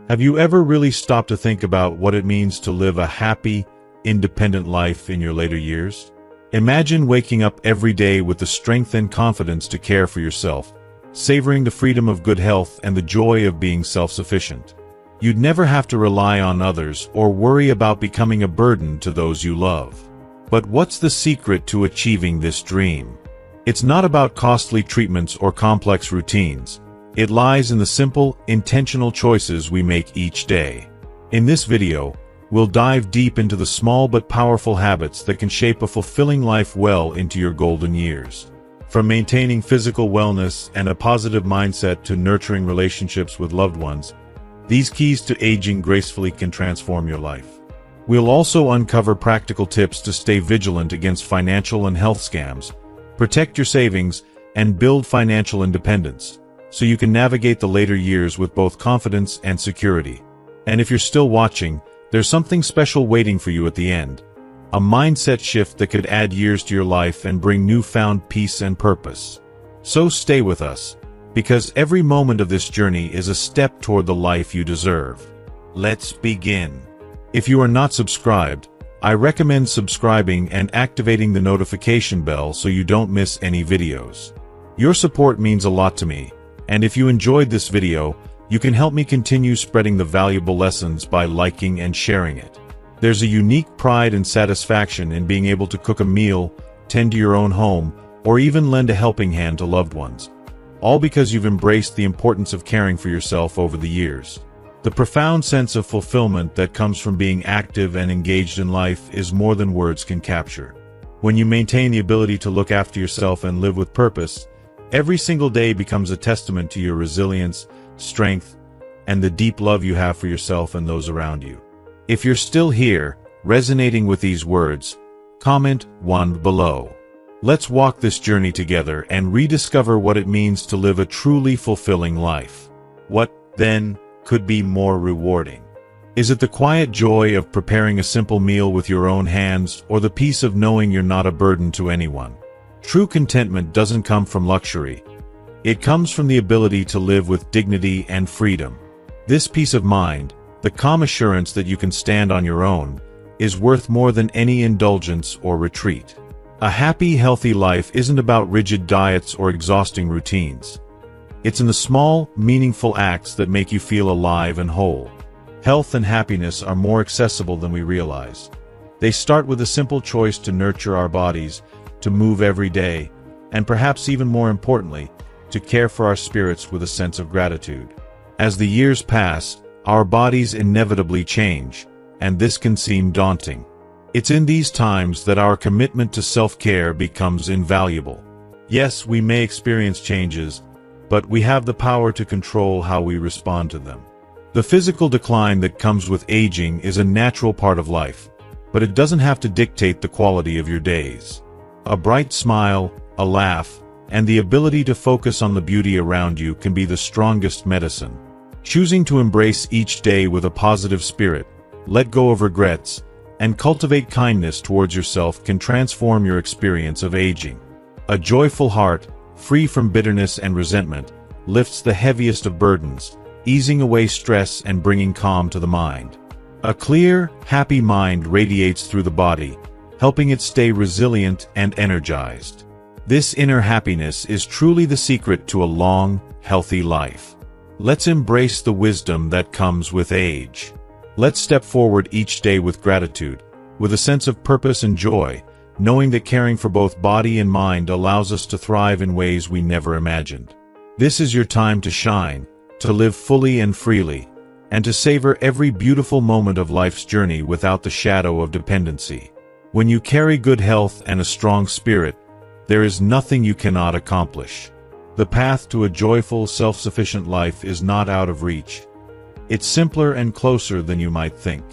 Have you ever really stopped to think about what it means to live a happy, independent life in your later years? Imagine waking up every day with the strength and confidence to care for yourself, savoring the freedom of good health and the joy of being self-sufficient. You'd never have to rely on others or worry about becoming a burden to those you love. But what's the secret to achieving this dream? It's not about costly treatments or complex routines. It lies in the simple, intentional choices we make each day. In this video, we'll dive deep into the small but powerful habits that can shape a fulfilling life well into your golden years. From maintaining physical wellness and a positive mindset to nurturing relationships with loved ones, these keys to aging gracefully can transform your life. We'll also uncover practical tips to stay vigilant against financial and health scams, protect your savings, and build financial independence, so you can navigate the later years with both confidence and security. And if you're still watching, there's something special waiting for you at the end. A mindset shift that could add years to your life and bring newfound peace and purpose. So stay with us, because every moment of this journey is a step toward the life you deserve. Let's begin. If you are not subscribed, I recommend subscribing and activating the notification bell so you don't miss any videos. Your support means a lot to me, and if you enjoyed this video, you can help me continue spreading the valuable lessons by liking and sharing it. There's a unique pride and satisfaction in being able to cook a meal, tend to your own home, or even lend a helping hand to loved ones. All because you've embraced the importance of caring for yourself over the years. The profound sense of fulfillment that comes from being active and engaged in life is more than words can capture. When you maintain the ability to look after yourself and live with purpose, every single day becomes a testament to your resilience, strength, and the deep love you have for yourself and those around you. If you're still here, resonating with these words, comment 1 below. Let's walk this journey together and rediscover what it means to live a truly fulfilling life. What, then, could be more rewarding? Is it the quiet joy of preparing a simple meal with your own hands, or the peace of knowing you're not a burden to anyone? True contentment doesn't come from luxury. It comes from the ability to live with dignity and freedom. This peace of mind, the calm assurance that you can stand on your own, is worth more than any indulgence or retreat. A happy, healthy life isn't about rigid diets or exhausting routines. It's in the small, meaningful acts that make you feel alive and whole. Health and happiness are more accessible than we realize. They start with a simple choice to nurture our bodies, to move every day, and perhaps even more importantly, to care for our spirits with a sense of gratitude. As the years pass, our bodies inevitably change, and this can seem daunting. It's in these times that our commitment to self-care becomes invaluable. Yes, we may experience changes, but we have the power to control how we respond to them. The physical decline that comes with aging is a natural part of life, but it doesn't have to dictate the quality of your days. A bright smile, a laugh, and the ability to focus on the beauty around you can be the strongest medicine. Choosing to embrace each day with a positive spirit, let go of regrets, and cultivate kindness towards yourself can transform your experience of aging. A joyful heart, free from bitterness and resentment, lifts the heaviest of burdens, easing away stress and bringing calm to the mind. A clear, happy mind radiates through the body, helping it stay resilient and energized. This inner happiness is truly the secret to a long, healthy life. Let's embrace the wisdom that comes with age. Let's step forward each day with gratitude, with a sense of purpose and joy, knowing that caring for both body and mind allows us to thrive in ways we never imagined. This is your time to shine, to live fully and freely, and to savor every beautiful moment of life's journey without the shadow of dependency. When you carry good health and a strong spirit, there is nothing you cannot accomplish. The path to a joyful, self-sufficient life is not out of reach. It's simpler and closer than you might think.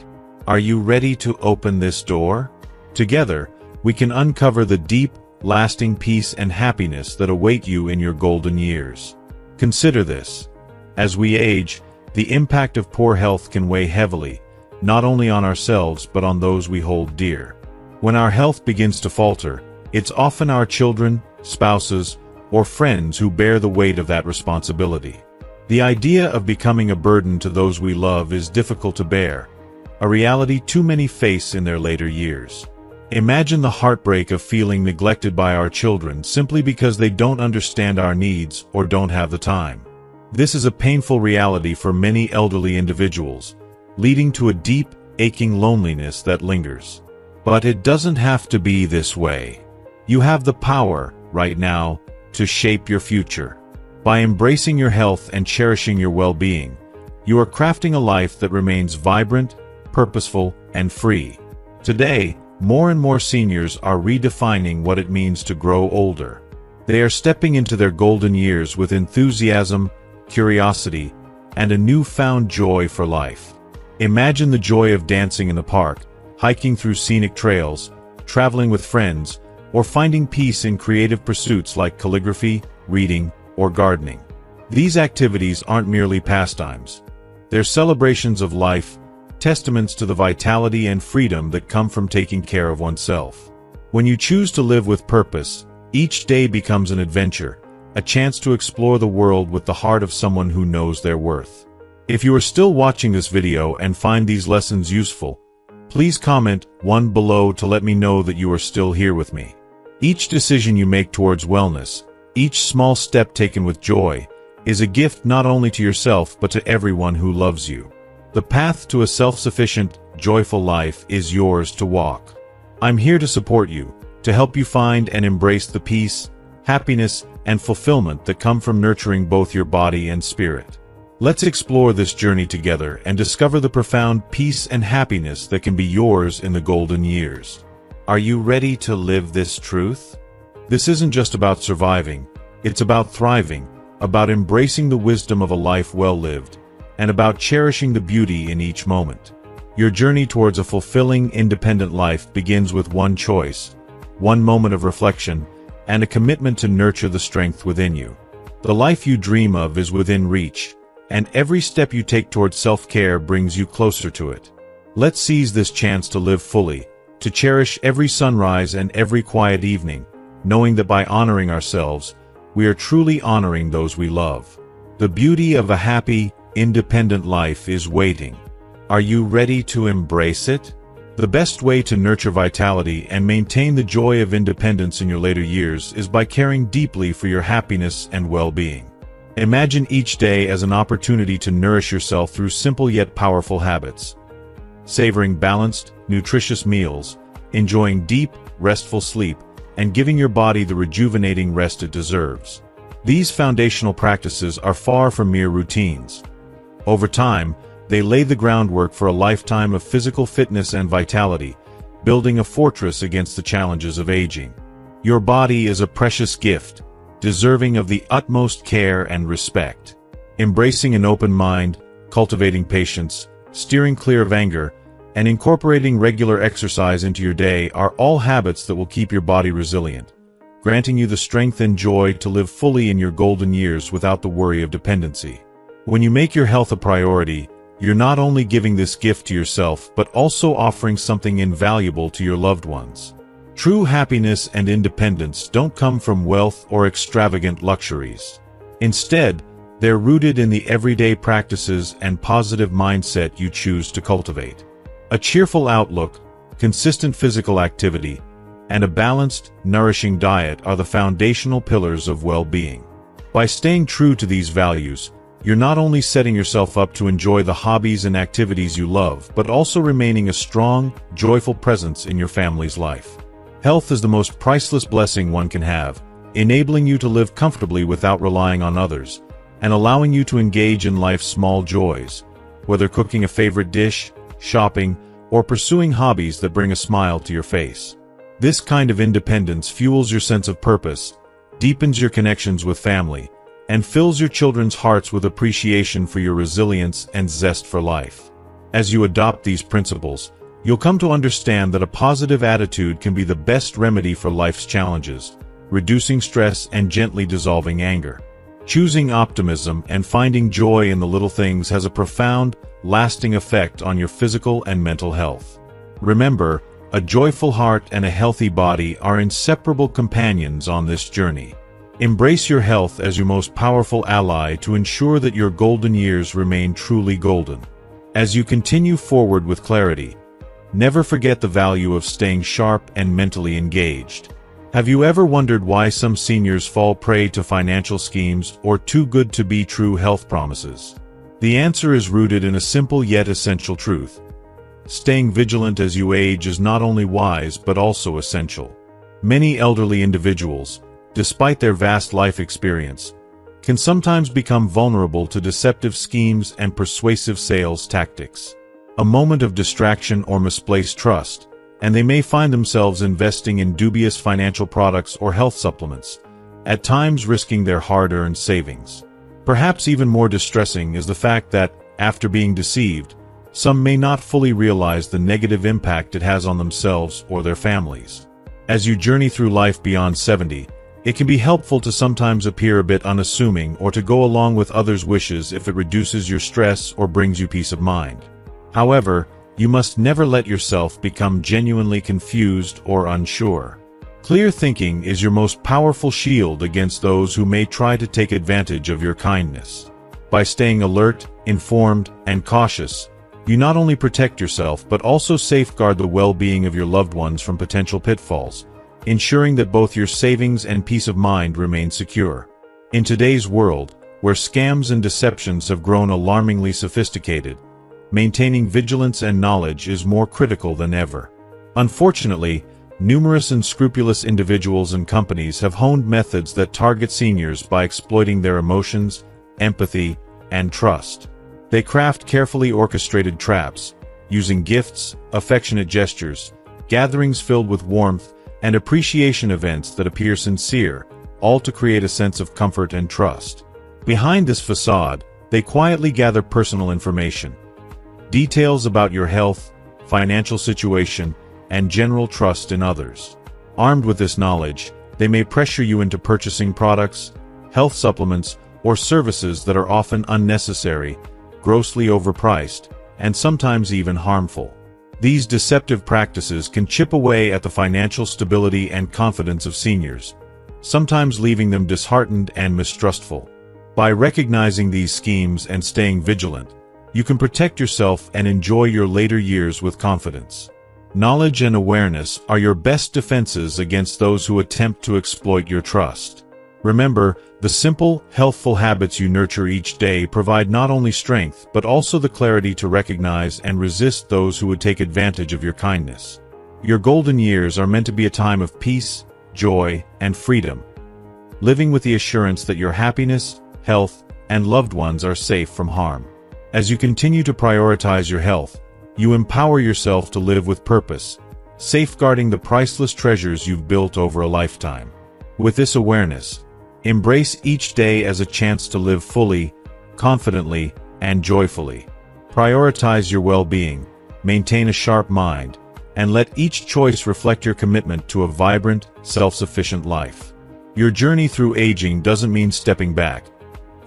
Are you ready to open this door? Together, we can uncover the deep, lasting peace and happiness that await you in your golden years. Consider this. As we age, the impact of poor health can weigh heavily, not only on ourselves but on those we hold dear. When our health begins to falter, it's often our children, spouses, or friends who bear the weight of that responsibility. The idea of becoming a burden to those we love is difficult to bear, a reality too many face in their later years. Imagine the heartbreak of feeling neglected by our children simply because they don't understand our needs or don't have the time. This is a painful reality for many elderly individuals, leading to a deep, aching loneliness that lingers. But it doesn't have to be this way. You have the power, right now, to shape your future. By embracing your health and cherishing your well-being, you are crafting a life that remains vibrant, purposeful, and free. Today, more and more seniors are redefining what it means to grow older. They are stepping into their golden years with enthusiasm, curiosity, and a newfound joy for life. Imagine the joy of dancing in the park, hiking through scenic trails, traveling with friends, or finding peace in creative pursuits like calligraphy, reading, or gardening. These activities aren't merely pastimes. They're celebrations of life, testaments to the vitality and freedom that come from taking care of oneself. When you choose to live with purpose, each day becomes an adventure, a chance to explore the world with the heart of someone who knows their worth. If you are still watching this video and find these lessons useful, please comment 1 below to let me know that you are still here with me. Each decision you make towards wellness, each small step taken with joy, is a gift not only to yourself but to everyone who loves you. The path to a self-sufficient, joyful life is yours to walk. I'm here to support you, to help you find and embrace the peace, happiness, and fulfillment that come from nurturing both your body and spirit. Let's explore this journey together and discover the profound peace and happiness that can be yours in the golden years. Are you ready to live this truth? This isn't just about surviving, it's about thriving, about embracing the wisdom of a life well lived, and about cherishing the beauty in each moment. Your journey towards a fulfilling, independent life begins with one choice, one moment of reflection, and a commitment to nurture the strength within you. The life you dream of is within reach, and every step you take towards self-care brings you closer to it. Let's seize this chance to live fully, to cherish every sunrise and every quiet evening, knowing that by honoring ourselves, we are truly honoring those we love. The beauty of a happy, independent life is waiting. Are you ready to embrace it? The best way to nurture vitality and maintain the joy of independence in your later years is by caring deeply for your happiness and well-being. Imagine each day as an opportunity to nourish yourself through simple yet powerful habits. Savoring balanced, nutritious meals, enjoying deep, restful sleep, and giving your body the rejuvenating rest it deserves. These foundational practices are far from mere routines. Over time, they lay the groundwork for a lifetime of physical fitness and vitality, building a fortress against the challenges of aging. Your body is a precious gift, deserving of the utmost care and respect. Embracing an open mind, cultivating patience, steering clear of anger, and incorporating regular exercise into your day are all habits that will keep your body resilient, granting you the strength and joy to live fully in your golden years without the worry of dependency. When you make your health a priority, you're not only giving this gift to yourself but also offering something invaluable to your loved ones. True happiness and independence don't come from wealth or extravagant luxuries. Instead, they're rooted in the everyday practices and positive mindset you choose to cultivate. A cheerful outlook, consistent physical activity, and a balanced, nourishing diet are the foundational pillars of well-being. By staying true to these values, you're not only setting yourself up to enjoy the hobbies and activities you love, but also remaining a strong, joyful presence in your family's life. Health is the most priceless blessing one can have, enabling you to live comfortably without relying on others, and allowing you to engage in life's small joys, whether cooking a favorite dish, shopping, or pursuing hobbies that bring a smile to your face. This kind of independence fuels your sense of purpose, deepens your connections with family, and fills your children's hearts with appreciation for your resilience and zest for life. As you adopt these principles, you'll come to understand that a positive attitude can be the best remedy for life's challenges, reducing stress and gently dissolving anger. Choosing optimism and finding joy in the little things has a profound, lasting effect on your physical and mental health. Remember, a joyful heart and a healthy body are inseparable companions on this journey. Embrace your health as your most powerful ally to ensure that your golden years remain truly golden. As you continue forward with clarity, never forget the value of staying sharp and mentally engaged. Have you ever wondered why some seniors fall prey to financial schemes or too-good-to-be-true health promises? The answer is rooted in a simple yet essential truth. Staying vigilant as you age is not only wise but also essential. Many elderly individuals, despite their vast life experience, can sometimes become vulnerable to deceptive schemes and persuasive sales tactics. A moment of distraction or misplaced trust, and they may find themselves investing in dubious financial products or health supplements, at times risking their hard-earned savings. Perhaps even more distressing is the fact that, after being deceived, some may not fully realize the negative impact it has on themselves or their families. As you journey through life beyond 70, it can be helpful to sometimes appear a bit unassuming or to go along with others' wishes if it reduces your stress or brings you peace of mind. However, you must never let yourself become genuinely confused or unsure. Clear thinking is your most powerful shield against those who may try to take advantage of your kindness. By staying alert, informed, and cautious, you not only protect yourself but also safeguard the well-being of your loved ones from potential pitfalls, ensuring that both your savings and peace of mind remain secure. In today's world, where scams and deceptions have grown alarmingly sophisticated, maintaining vigilance and knowledge is more critical than ever. Unfortunately, numerous unscrupulous individuals and companies have honed methods that target seniors by exploiting their emotions, empathy, and trust. They craft carefully orchestrated traps, using gifts, affectionate gestures, gatherings filled with warmth, and appreciation events that appear sincere, all to create a sense of comfort and trust. Behind this facade, they quietly gather personal information, details about your health, financial situation, and general trust in others. Armed with this knowledge, they may pressure you into purchasing products, health supplements, or services that are often unnecessary, grossly overpriced, and sometimes even harmful. These deceptive practices can chip away at the financial stability and confidence of seniors, sometimes leaving them disheartened and mistrustful. By recognizing these schemes and staying vigilant, you can protect yourself and enjoy your later years with confidence. Knowledge and awareness are your best defenses against those who attempt to exploit your trust. Remember, the simple, healthful habits you nurture each day provide not only strength but also the clarity to recognize and resist those who would take advantage of your kindness. Your golden years are meant to be a time of peace, joy, and freedom, living with the assurance that your happiness, health, and loved ones are safe from harm. As you continue to prioritize your health, you empower yourself to live with purpose, safeguarding the priceless treasures you've built over a lifetime. With this awareness, embrace each day as a chance to live fully, confidently, and joyfully. Prioritize your well-being, maintain a sharp mind, and let each choice reflect your commitment to a vibrant, self-sufficient life. Your journey through aging doesn't mean stepping back.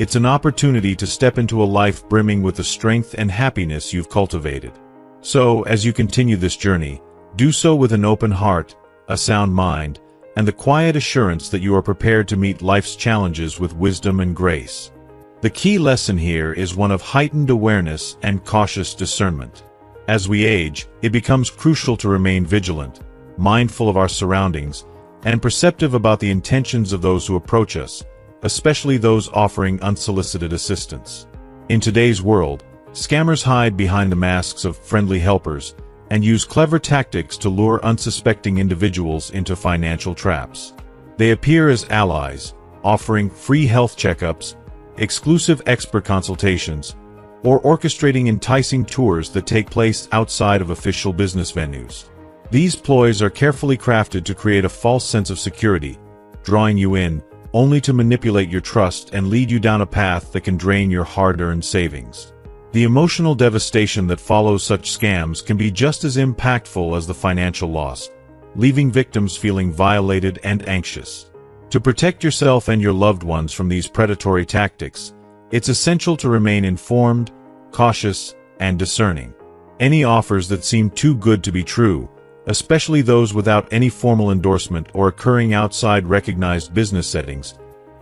It's an opportunity to step into a life brimming with the strength and happiness you've cultivated. So, as you continue this journey, do so with an open heart, a sound mind, and the quiet assurance that you are prepared to meet life's challenges with wisdom and grace. The key lesson here is one of heightened awareness and cautious discernment. As we age, it becomes crucial to remain vigilant, mindful of our surroundings, and perceptive about the intentions of those who approach us, especially those offering unsolicited assistance. In today's world, scammers hide behind the masks of friendly helpers and use clever tactics to lure unsuspecting individuals into financial traps. They appear as allies, offering free health checkups, exclusive expert consultations, or orchestrating enticing tours that take place outside of official business venues. These ploys are carefully crafted to create a false sense of security, drawing you in, only to manipulate your trust and lead you down a path that can drain your hard-earned savings. The emotional devastation that follows such scams can be just as impactful as the financial loss, leaving victims feeling violated and anxious. To protect yourself and your loved ones from these predatory tactics, it's essential to remain informed, cautious, and discerning. Any offers that seem too good to be true, especially those without any formal endorsement or occurring outside recognized business settings,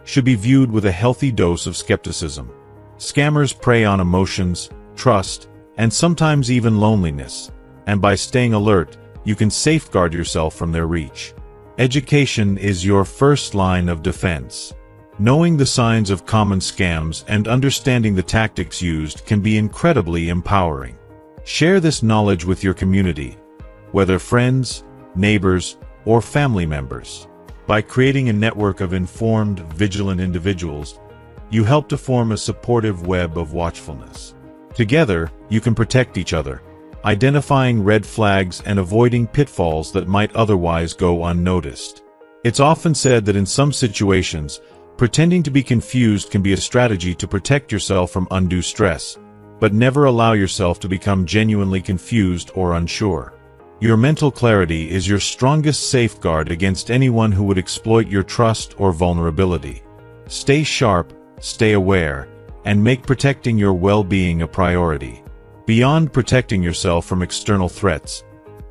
should be viewed with a healthy dose of skepticism. Scammers prey on emotions, trust, and sometimes even loneliness, and by staying alert, you can safeguard yourself from their reach. Education is your first line of defense. Knowing the signs of common scams and understanding the tactics used can be incredibly empowering. Share this knowledge with your community, whether friends, neighbors, or family members. By creating a network of informed, vigilant individuals, you help to form a supportive web of watchfulness. Together, you can protect each other, identifying red flags and avoiding pitfalls that might otherwise go unnoticed. It's often said that in some situations, pretending to be confused can be a strategy to protect yourself from undue stress, but never allow yourself to become genuinely confused or unsure. Your mental clarity is your strongest safeguard against anyone who would exploit your trust or vulnerability. Stay sharp, stay aware, and make protecting your well-being a priority. Beyond protecting yourself from external threats,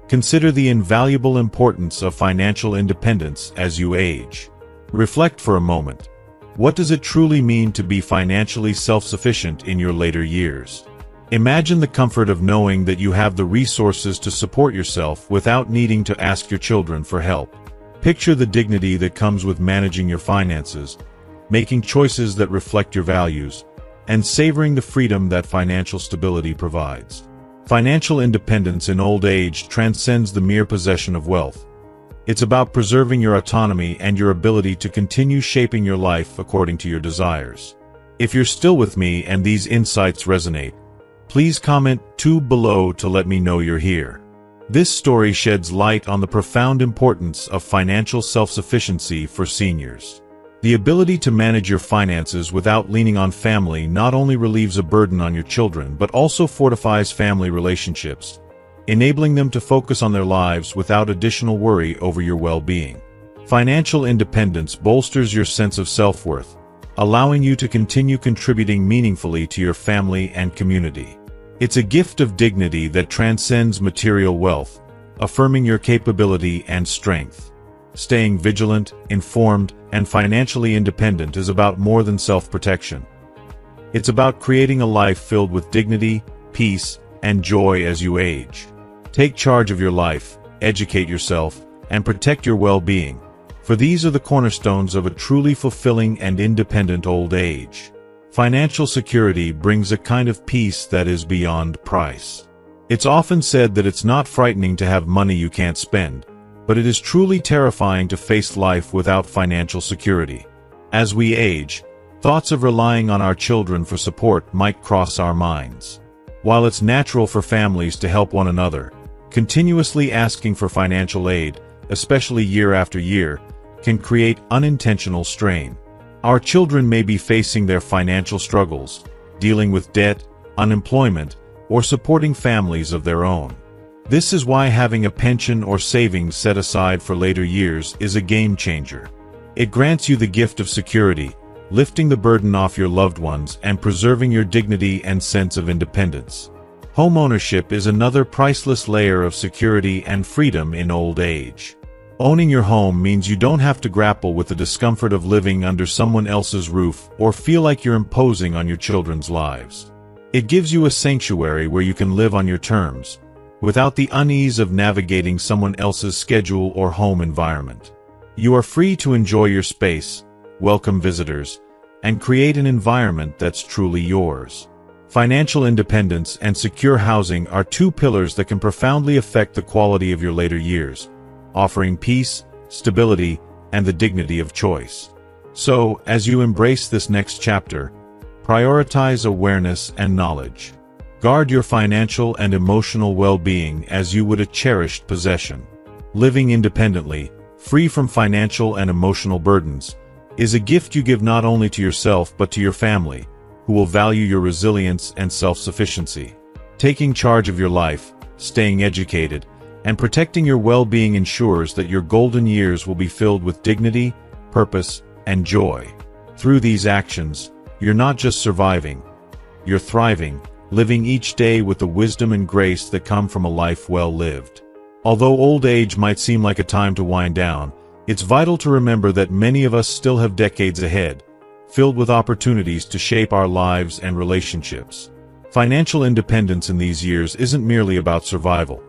consider the invaluable importance of financial independence as you age. Reflect for a moment. What does it truly mean to be financially self-sufficient in your later years? Imagine the comfort of knowing that you have the resources to support yourself without needing to ask your children for help. Picture the dignity that comes with managing your finances, making choices that reflect your values, and savoring the freedom that financial stability provides. Financial independence in old age transcends the mere possession of wealth. It's about preserving your autonomy and your ability to continue shaping your life according to your desires. If you're still with me and these insights resonate, please comment below to let me know you're here. This story sheds light on the profound importance of financial self-sufficiency for seniors. The ability to manage your finances without leaning on family not only relieves a burden on your children but also fortifies family relationships, enabling them to focus on their lives without additional worry over your well-being. Financial independence bolsters your sense of self-worth, allowing you to continue contributing meaningfully to your family and community. It's a gift of dignity that transcends material wealth, affirming your capability and strength. Staying vigilant, informed, and financially independent is about more than self-protection. It's about creating a life filled with dignity, peace, and joy as you age. Take charge of your life, educate yourself, and protect your well-being, for these are the cornerstones of a truly fulfilling and independent old age. Financial security brings a kind of peace that is beyond price. It's often said that it's not frightening to have money you can't spend, but it is truly terrifying to face life without financial security. As we age, thoughts of relying on our children for support might cross our minds. While it's natural for families to help one another, continuously asking for financial aid, especially year after year, can create unintentional strain. Our children may be facing their financial struggles, dealing with debt, unemployment, or supporting families of their own. This is why having a pension or savings set aside for later years is a game changer. It grants you the gift of security, lifting the burden off your loved ones and preserving your dignity and sense of independence. Home ownership is another priceless layer of security and freedom in old age. Owning your home means you don't have to grapple with the discomfort of living under someone else's roof or feel like you're imposing on your children's lives. It gives you a sanctuary where you can live on your terms, without the unease of navigating someone else's schedule or home environment. You are free to enjoy your space, welcome visitors, and create an environment that's truly yours. Financial independence and secure housing are two pillars that can profoundly affect the quality of your later years, offering peace, stability, and the dignity of choice. So, as you embrace this next chapter, prioritize awareness and knowledge. Guard your financial and emotional well-being as you would a cherished possession. Living independently, free from financial and emotional burdens, is a gift you give not only to yourself but to your family, who will value your resilience and self-sufficiency. Taking charge of your life, staying educated, and protecting your well-being ensures that your golden years will be filled with dignity, purpose, and joy. Through these actions, you're not just surviving, you're thriving, living each day with the wisdom and grace that come from a life well lived. Although old age might seem like a time to wind down, It's vital to remember that many of us still have decades ahead, filled with opportunities to shape our lives and relationships. Financial independence in these years isn't merely about survival.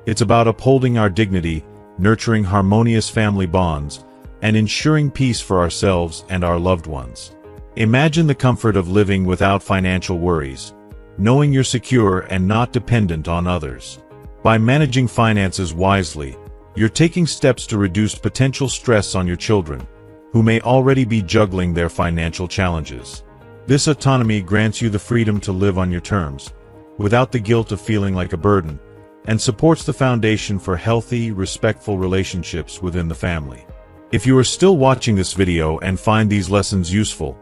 It's about upholding our dignity, nurturing harmonious family bonds, and ensuring peace for ourselves and our loved ones. Imagine the comfort of living without financial worries, knowing you're secure and not dependent on others. By managing finances wisely, you're taking steps to reduce potential stress on your children, who may already be juggling their financial challenges. This autonomy grants you the freedom to live on your terms, without the guilt of feeling like a burden, and supports the foundation for healthy, respectful relationships within the family. If you are still watching this video and find these lessons useful,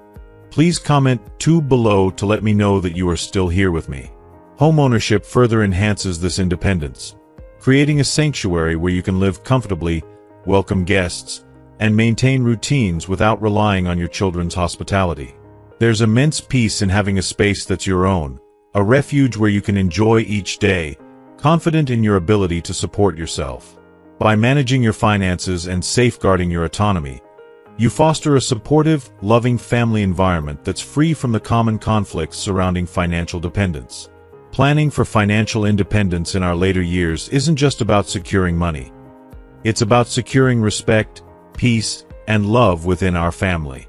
please comment 2 below to let me know that you are still here with me. Homeownership further enhances this independence, creating a sanctuary where you can live comfortably, welcome guests, and maintain routines without relying on your children's hospitality. There's immense peace in having a space that's your own, a refuge where you can enjoy each day, confident in your ability to support yourself. By managing your finances and safeguarding your autonomy, you foster a supportive, loving family environment that's free from the common conflicts surrounding financial dependence. Planning for financial independence in our later years isn't just about securing money. It's about securing respect, peace, and love within our family.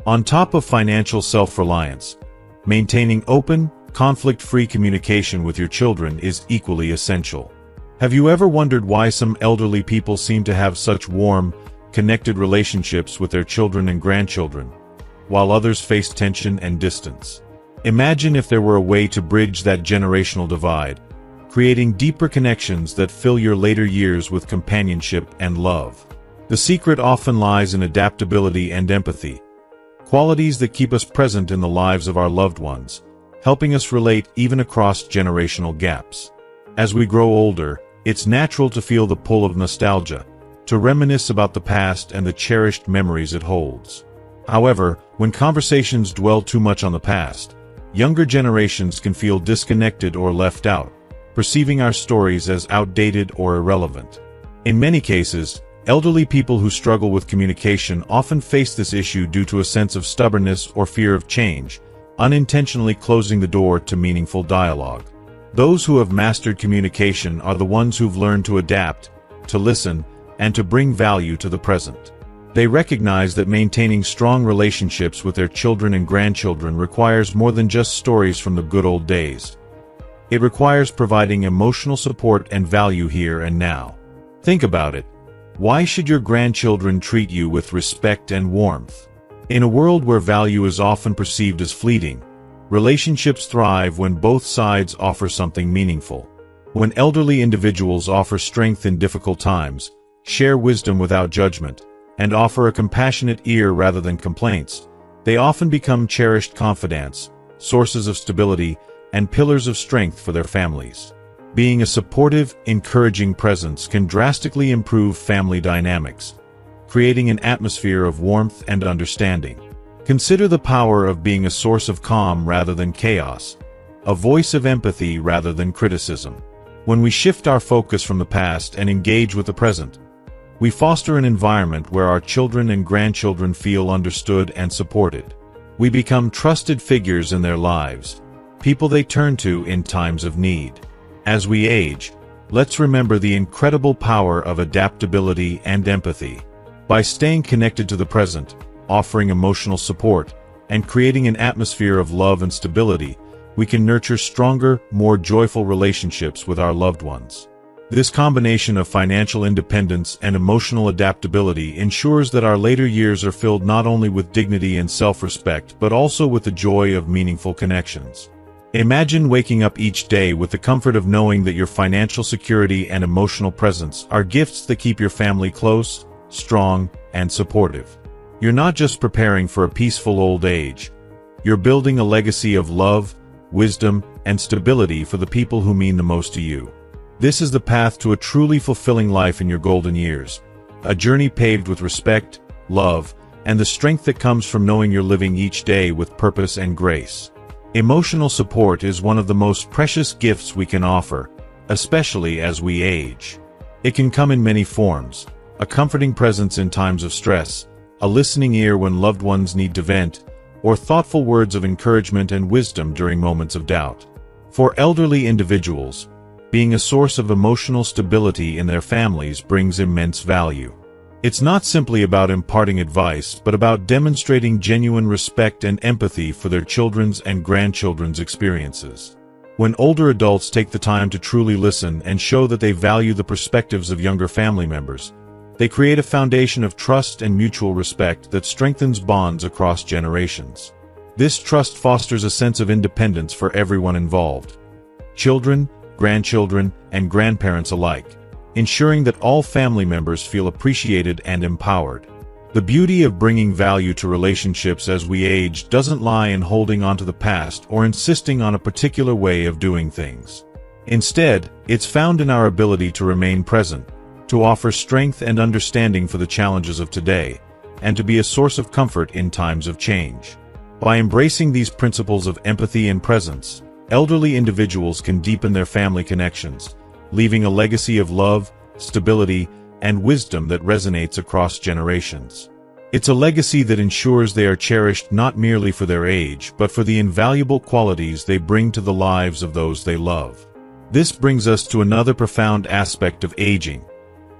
On top of financial self-reliance, maintaining open, conflict-free communication with your children is equally essential. Have you ever wondered why some elderly people seem to have such warm, connected relationships with their children and grandchildren, while others face tension and distance? Imagine if there were a way to bridge that generational divide, creating deeper connections that fill your later years with companionship and love. The secret often lies in adaptability and empathy, qualities that keep us present in the lives of our loved ones, helping us relate even across generational gaps. As we grow older, it's natural to feel the pull of nostalgia, to reminisce about the past and the cherished memories it holds. However, when conversations dwell too much on the past, younger generations can feel disconnected or left out, perceiving our stories as outdated or irrelevant. In many cases, elderly people who struggle with communication often face this issue due to a sense of stubbornness or fear of change, unintentionally closing the door to meaningful dialogue. Those who have mastered communication are the ones who've learned to adapt, to listen, and to bring value to the present. They recognize that maintaining strong relationships with their children and grandchildren requires more than just stories from the good old days. It requires providing emotional support and value here and now. Think about it. Why should your grandchildren treat you with respect and warmth? In a world where value is often perceived as fleeting, relationships thrive when both sides offer something meaningful. When elderly individuals offer strength in difficult times, share wisdom without judgment, and offer a compassionate ear rather than complaints, they often become cherished confidants, sources of stability, and pillars of strength for their families. Being a supportive, encouraging presence can drastically improve family dynamics, creating an atmosphere of warmth and understanding. Consider the power of being a source of calm rather than chaos, a voice of empathy rather than criticism. When we shift our focus from the past and engage with the present, we foster an environment where our children and grandchildren feel understood and supported. We become trusted figures in their lives, people they turn to in times of need. As we age, let's remember the incredible power of adaptability and empathy. By staying connected to the present, offering emotional support, and creating an atmosphere of love and stability, we can nurture stronger, more joyful relationships with our loved ones. This combination of financial independence and emotional adaptability ensures that our later years are filled not only with dignity and self-respect but also with the joy of meaningful connections. Imagine waking up each day with the comfort of knowing that your financial security and emotional presence are gifts that keep your family close, strong, and supportive. You're not just preparing for a peaceful old age. You're building a legacy of love, wisdom, and stability for the people who mean the most to you. This is the path to a truly fulfilling life in your golden years, a journey paved with respect, love, and the strength that comes from knowing you're living each day with purpose and grace. Emotional support is one of the most precious gifts we can offer, especially as we age. It can come in many forms: a comforting presence in times of stress, a listening ear when loved ones need to vent, or thoughtful words of encouragement and wisdom during moments of doubt. For elderly individuals, being a source of emotional stability in their families brings immense value. It's not simply about imparting advice, but about demonstrating genuine respect and empathy for their children's and grandchildren's experiences. When older adults take the time to truly listen and show that they value the perspectives of younger family members, they create a foundation of trust and mutual respect that strengthens bonds across generations. This trust fosters a sense of independence for everyone involved: children, grandchildren, and grandparents alike, ensuring that all family members feel appreciated and empowered. The beauty of bringing value to relationships as we age doesn't lie in holding on to the past or insisting on a particular way of doing things. Instead, it's found in our ability to remain present, to offer strength and understanding for the challenges of today, and to be a source of comfort in times of change. By embracing these principles of empathy and presence, elderly individuals can deepen their family connections, leaving a legacy of love, stability, and wisdom that resonates across generations. It's a legacy that ensures they are cherished not merely for their age, but for the invaluable qualities they bring to the lives of those they love. This brings us to another profound aspect of aging: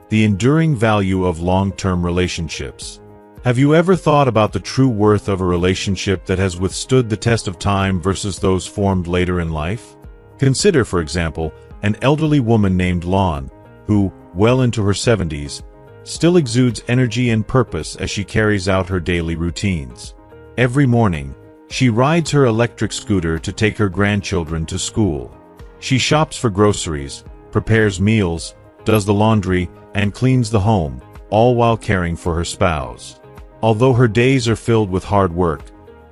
the enduring value of long-term relationships. Have you ever thought about the true worth of a relationship that has withstood the test of time versus those formed later in life? Consider, for example, an elderly woman named Lon, who, well into her 70s, still exudes energy and purpose as she carries out her daily routines. Every morning, she rides her electric scooter to take her grandchildren to school. She shops for groceries, prepares meals, does the laundry, and cleans the home, all while caring for her spouse. Although her days are filled with hard work,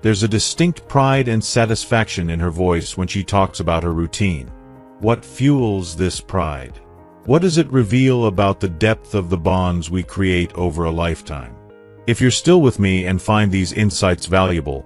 there's a distinct pride and satisfaction in her voice when she talks about her routine. What fuels this pride? What does it reveal about the depth of the bonds we create over a lifetime? If you're still with me and find these insights valuable,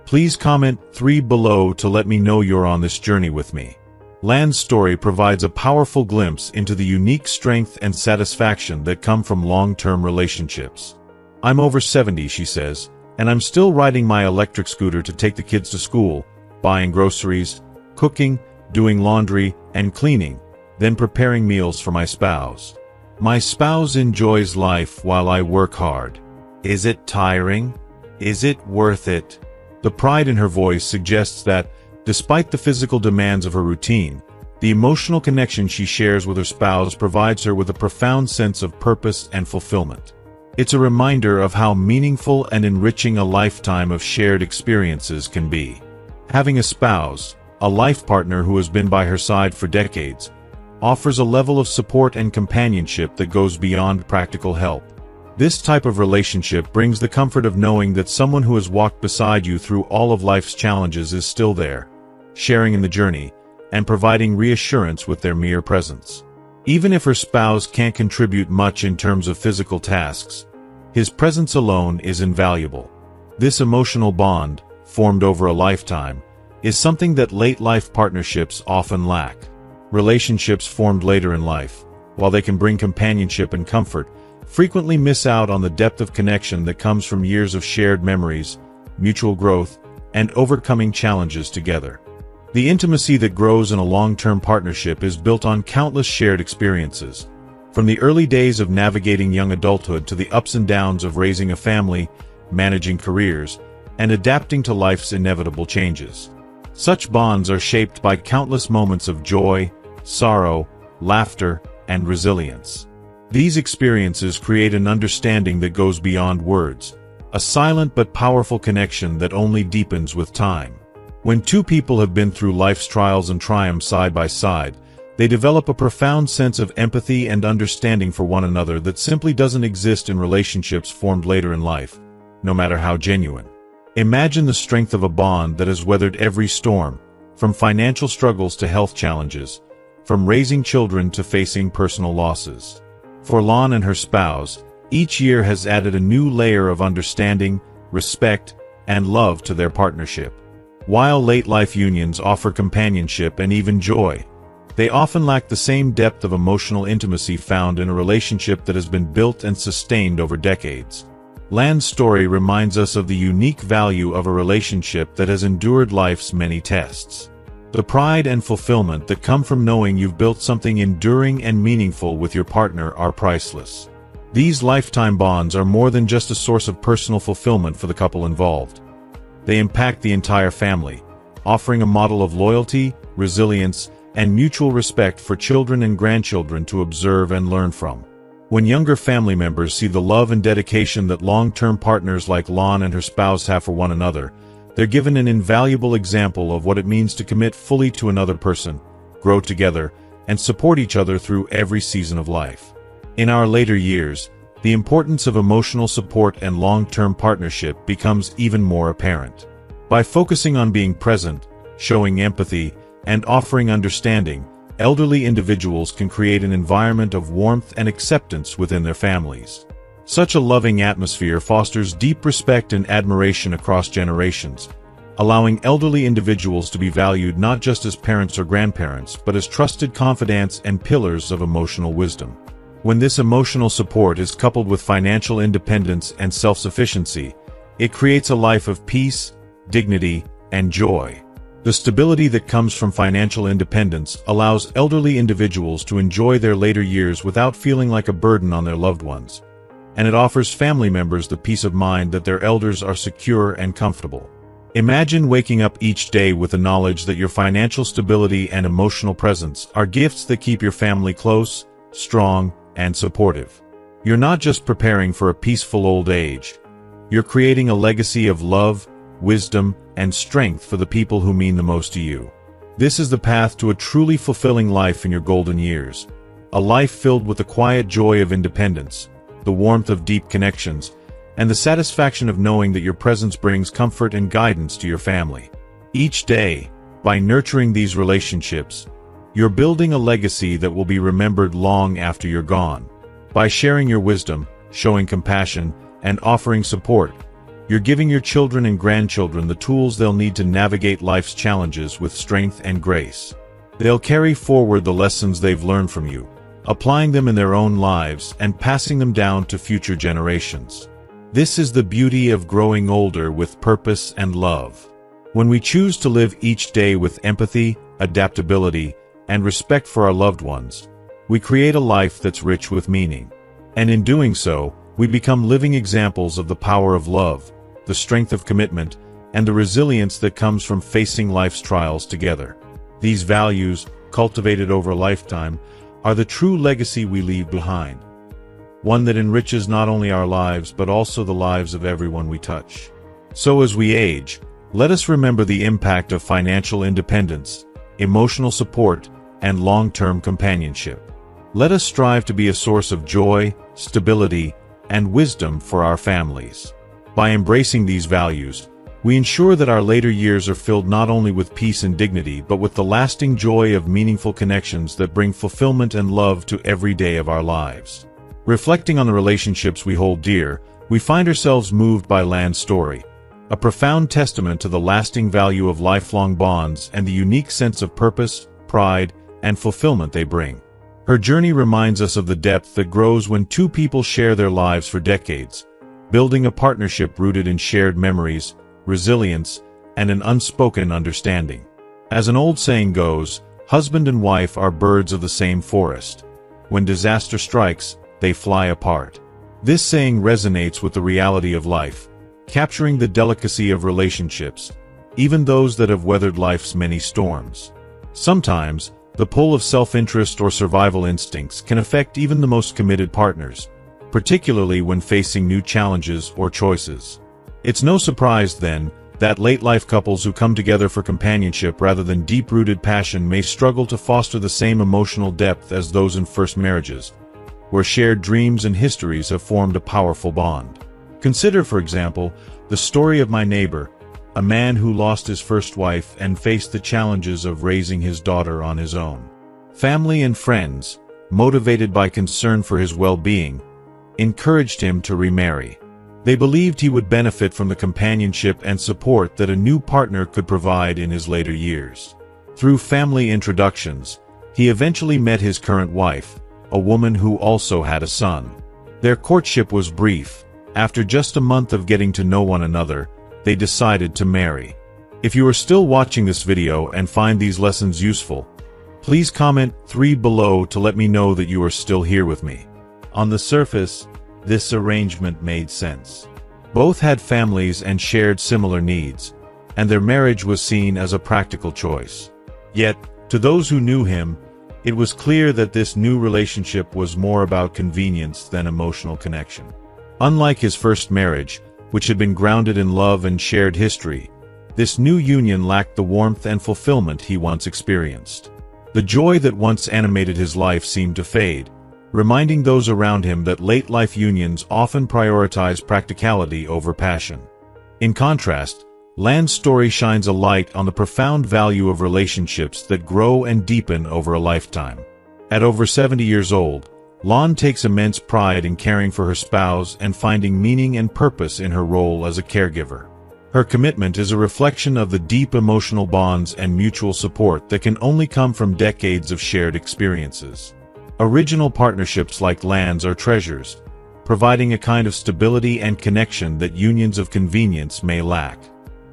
please comment 3 below to let me know you're on this journey with me. Lan's story provides a powerful glimpse into the unique strength and satisfaction that come from long-term relationships. "I'm over 70, she says, and I'm still riding my electric scooter to take the kids to school, buying groceries, cooking, doing laundry, and cleaning, then preparing meals for my spouse. My spouse enjoys life while I work hard. Is it tiring? Is it worth it?" The pride in her voice suggests that, despite the physical demands of her routine, the emotional connection she shares with her spouse provides her with a profound sense of purpose and fulfillment. It's a reminder of how meaningful and enriching a lifetime of shared experiences can be. Having a spouse, a life partner who has been by her side for decades, offers a level of support and companionship that goes beyond practical help. This type of relationship brings the comfort of knowing that someone who has walked beside you through all of life's challenges is still there, sharing in the journey, and providing reassurance with their mere presence. Even if her spouse can't contribute much in terms of physical tasks, his presence alone is invaluable. This emotional bond, formed over a lifetime, is something that late-life partnerships often lack. Relationships formed later in life, while they can bring companionship and comfort, frequently miss out on the depth of connection that comes from years of shared memories, mutual growth, and overcoming challenges together. The intimacy that grows in a long-term partnership is built on countless shared experiences, from the early days of navigating young adulthood to the ups and downs of raising a family, managing careers, and adapting to life's inevitable changes. Such bonds are shaped by countless moments of joy, sorrow, laughter, and resilience. These experiences create an understanding that goes beyond words, a silent but powerful connection that only deepens with time. When two people have been through life's trials and triumphs side by side, they develop a profound sense of empathy and understanding for one another that simply doesn't exist in relationships formed later in life, no matter how genuine. Imagine the strength of a bond that has weathered every storm, from financial struggles to health challenges, from raising children to facing personal losses. For Lon and her spouse, each year has added a new layer of understanding, respect, and love to their partnership. While late-life unions offer companionship and even joy, They often lack the same depth of emotional intimacy found in a relationship that has been built and sustained over decades. Lan's story reminds us of the unique value of a relationship that has endured life's many tests. The pride and fulfillment that come from knowing you've built something enduring and meaningful with your partner are priceless. These lifetime bonds are more than just a source of personal fulfillment for the couple involved. They impact the entire family, offering a model of loyalty, resilience, and mutual respect for children and grandchildren to observe and learn from. When younger family members see the love and dedication that long-term partners like Lan and her spouse have for one another, they're given an invaluable example of what it means to commit fully to another person, grow together, and support each other through every season of life. In our later years, the importance of emotional support and long-term partnership becomes even more apparent. By focusing on being present, showing empathy, and offering understanding, elderly individuals can create an environment of warmth and acceptance within their families. Such a loving atmosphere fosters deep respect and admiration across generations, allowing elderly individuals to be valued not just as parents or grandparents, but as trusted confidants and pillars of emotional wisdom. When this emotional support is coupled with financial independence and self-sufficiency, it creates a life of peace, dignity, and joy. The stability that comes from financial independence allows elderly individuals to enjoy their later years without feeling like a burden on their loved ones, and it offers family members the peace of mind that their elders are secure and comfortable. Imagine waking up each day with the knowledge that your financial stability and emotional presence are gifts that keep your family close, strong, and supportive. You're not just preparing for a peaceful old age. You're creating a legacy of love, wisdom, and strength for the people who mean the most to you. This is the path to a truly fulfilling life in your golden years. A life filled with the quiet joy of independence, the warmth of deep connections, and the satisfaction of knowing that your presence brings comfort and guidance to your family. Each day, by nurturing these relationships, you're building a legacy that will be remembered long after you're gone. By sharing your wisdom, showing compassion, and offering support, you're giving your children and grandchildren the tools they'll need to navigate life's challenges with strength and grace. They'll carry forward the lessons they've learned from you, applying them in their own lives and passing them down to future generations. This is the beauty of growing older with purpose and love. When we choose to live each day with empathy, adaptability, and respect for our loved ones, we create a life that's rich with meaning. And in doing so, we become living examples of the power of love, the strength of commitment, and the resilience that comes from facing life's trials together. These values, cultivated over a lifetime, are the true legacy we leave behind. One that enriches not only our lives but also the lives of everyone we touch. So as we age, let us remember the impact of financial independence, emotional support, and long-term companionship. Let us strive to be a source of joy, stability, and wisdom for our families. By embracing these values, we ensure that our later years are filled not only with peace and dignity but with the lasting joy of meaningful connections that bring fulfillment and love to every day of our lives. Reflecting on the relationships we hold dear, we find ourselves moved by Lan's story, a profound testament to the lasting value of lifelong bonds and the unique sense of purpose, pride, and fulfillment they bring. Her journey reminds us of the depth that grows when two people share their lives for decades, building a partnership rooted in shared memories, resilience, and an unspoken understanding. As an old saying goes, husband and wife are birds of the same forest. When disaster strikes, they fly apart. This saying resonates with the reality of life, capturing the delicacy of relationships, even those that have weathered life's many storms. Sometimes, the pull of self-interest or survival instincts can affect even the most committed partners, particularly when facing new challenges or choices. It's no surprise, then, that late-life couples who come together for companionship rather than deep-rooted passion may struggle to foster the same emotional depth as those in first marriages, where shared dreams and histories have formed a powerful bond. Consider, for example, the story of my neighbor, a man who lost his first wife and faced the challenges of raising his daughter on his own. Family and friends, motivated by concern for his well-being, encouraged him to remarry. They believed he would benefit from the companionship and support that a new partner could provide in his later years. Through family introductions, He eventually met his current wife, a woman who also had a son. Their courtship was brief. After just a month of getting to know one another, they decided to marry. If you are still watching this video and find these lessons useful, please comment 3 below to let me know that you are still here with me. On the surface, this arrangement made sense. Both had families and shared similar needs, and their marriage was seen as a practical choice. Yet, to those who knew him, it was clear that this new relationship was more about convenience than emotional connection. Unlike his first marriage, which had been grounded in love and shared history, this new union lacked the warmth and fulfillment he once experienced. The joy that once animated his life seemed to fade, reminding those around him that late-life unions often prioritize practicality over passion. In contrast, Lan's story shines a light on the profound value of relationships that grow and deepen over a lifetime. At over 70 years old, Lan takes immense pride in caring for her spouse and finding meaning and purpose in her role as a caregiver. Her commitment is a reflection of the deep emotional bonds and mutual support that can only come from decades of shared experiences. Original partnerships like Lan's are treasures, providing a kind of stability and connection that unions of convenience may lack.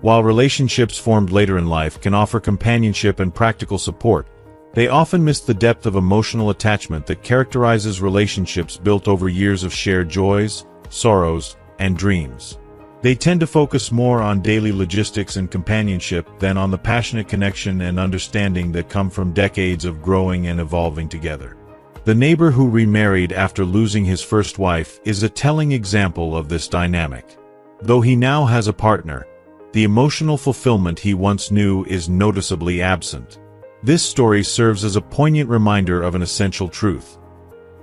While relationships formed later in life can offer companionship and practical support, they often miss the depth of emotional attachment that characterizes relationships built over years of shared joys, sorrows, and dreams. They tend to focus more on daily logistics and companionship than on the passionate connection and understanding that come from decades of growing and evolving together. The neighbor who remarried after losing his first wife is a telling example of this dynamic. Though he now has a partner, the emotional fulfillment he once knew is noticeably absent. This story serves as a poignant reminder of an essential truth.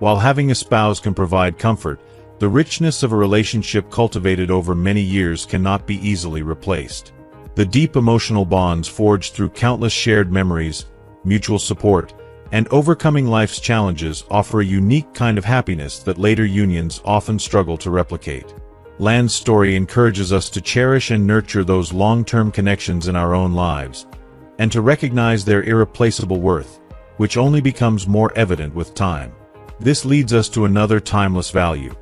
While having a spouse can provide comfort, the richness of a relationship cultivated over many years cannot be easily replaced. The deep emotional bonds forged through countless shared memories, mutual support, and overcoming life's challenges offer a unique kind of happiness that later unions often struggle to replicate. Lan's story encourages us to cherish and nurture those long-term connections in our own lives, and to recognize their irreplaceable worth, which only becomes more evident with time. This leads us to another timeless value: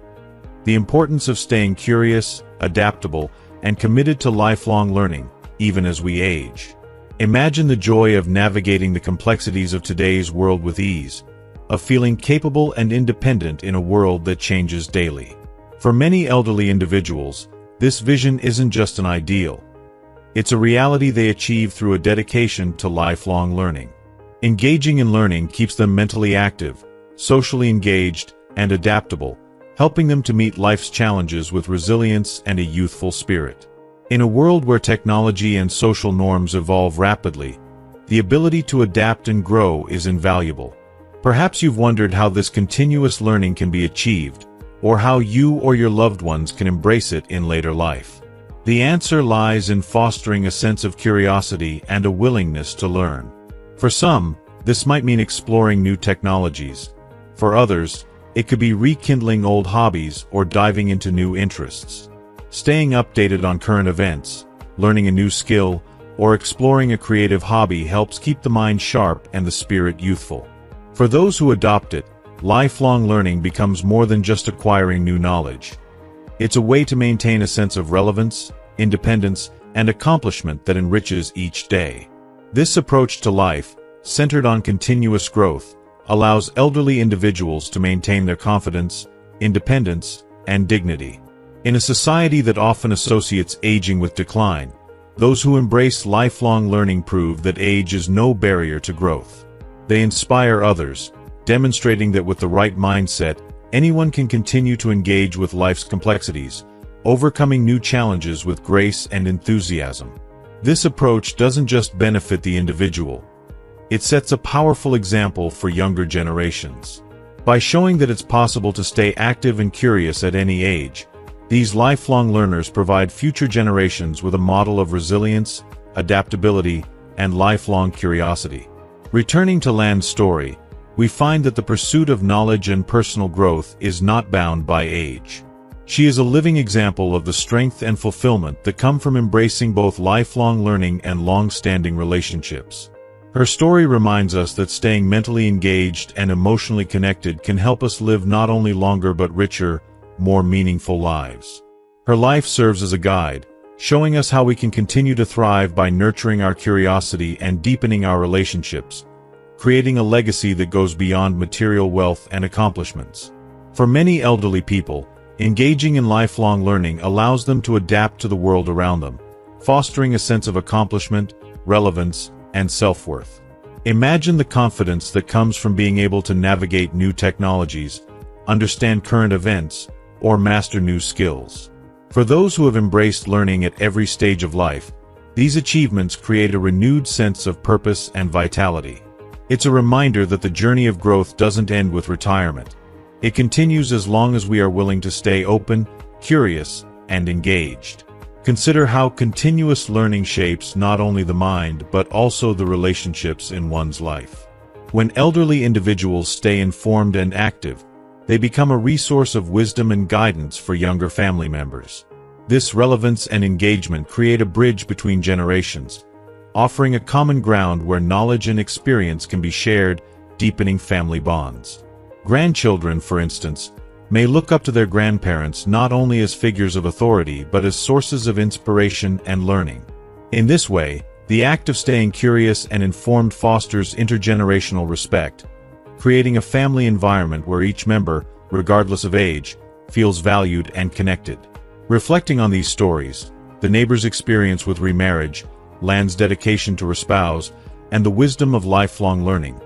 the importance of staying curious, adaptable, and committed to lifelong learning, even as we age. Imagine the joy of navigating the complexities of today's world with ease, of feeling capable and independent in a world that changes daily. For many elderly individuals, this vision isn't just an ideal. It's a reality they achieve through a dedication to lifelong learning. Engaging in learning keeps them mentally active, socially engaged, and adaptable, helping them to meet life's challenges with resilience and a youthful spirit. In a world where technology and social norms evolve rapidly, the ability to adapt and grow is invaluable. Perhaps you've wondered how this continuous learning can be achieved, or how you or your loved ones can embrace it in later life. The answer lies in fostering a sense of curiosity and a willingness to learn. For some, this might mean exploring new technologies. For others, it could be rekindling old hobbies or diving into new interests. Staying updated on current events, learning a new skill, or exploring a creative hobby helps keep the mind sharp and the spirit youthful. For those who adopt it, lifelong learning becomes more than just acquiring new knowledge. It's a way to maintain a sense of relevance, independence, and accomplishment that enriches each day. This approach to life, centered on continuous growth, allows elderly individuals to maintain their confidence, independence, and dignity. In a society that often associates aging with decline, those who embrace lifelong learning prove that age is no barrier to growth. They inspire others, demonstrating that with the right mindset, anyone can continue to engage with life's complexities, overcoming new challenges with grace and enthusiasm. This approach doesn't just benefit the individual. It sets a powerful example for younger generations. By showing that it's possible to stay active and curious at any age, these lifelong learners provide future generations with a model of resilience, adaptability, and lifelong curiosity. Returning to Lan's story, we find that the pursuit of knowledge and personal growth is not bound by age. She is a living example of the strength and fulfillment that come from embracing both lifelong learning and long-standing relationships. Her story reminds us that staying mentally engaged and emotionally connected can help us live not only longer but richer, more meaningful lives. Her life serves as a guide, showing us how we can continue to thrive by nurturing our curiosity and deepening our relationships, creating a legacy that goes beyond material wealth and accomplishments. For many elderly people, engaging in lifelong learning allows them to adapt to the world around them, fostering a sense of accomplishment, relevance, and self-worth. Imagine the confidence that comes from being able to navigate new technologies, understand current events, or master new skills. For those who have embraced learning at every stage of life, these achievements create a renewed sense of purpose and vitality. It's a reminder that the journey of growth doesn't end with retirement. It continues as long as we are willing to stay open, curious, and engaged. Consider how continuous learning shapes not only the mind but also the relationships in one's life. When elderly individuals stay informed and active, they become a resource of wisdom and guidance for younger family members. This relevance and engagement create a bridge between generations, offering a common ground where knowledge and experience can be shared, deepening family bonds. Grandchildren, for instance, may look up to their grandparents not only as figures of authority but as sources of inspiration and learning. In this way, the act of staying curious and informed fosters intergenerational respect, creating a family environment where each member, regardless of age, feels valued and connected. Reflecting on these stories, the neighbor's experience with remarriage, Lan's dedication to her spouse, and the wisdom of lifelong learning,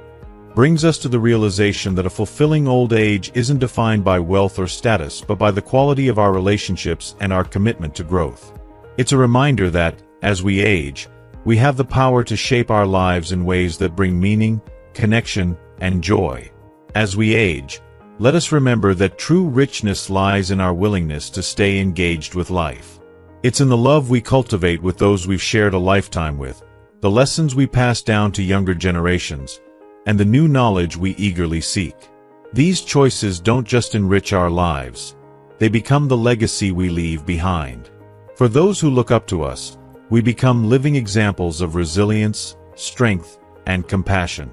brings us to the realization that a fulfilling old age isn't defined by wealth or status but by the quality of our relationships and our commitment to growth. It's a reminder that, as we age, we have the power to shape our lives in ways that bring meaning, connection, and joy. As we age, let us remember that true richness lies in our willingness to stay engaged with life. It's in the love we cultivate with those we've shared a lifetime with, the lessons we pass down to younger generations, and the new knowledge we eagerly seek. These choices don't just enrich our lives, they become the legacy we leave behind. For those who look up to us, we become living examples of resilience, strength, and compassion.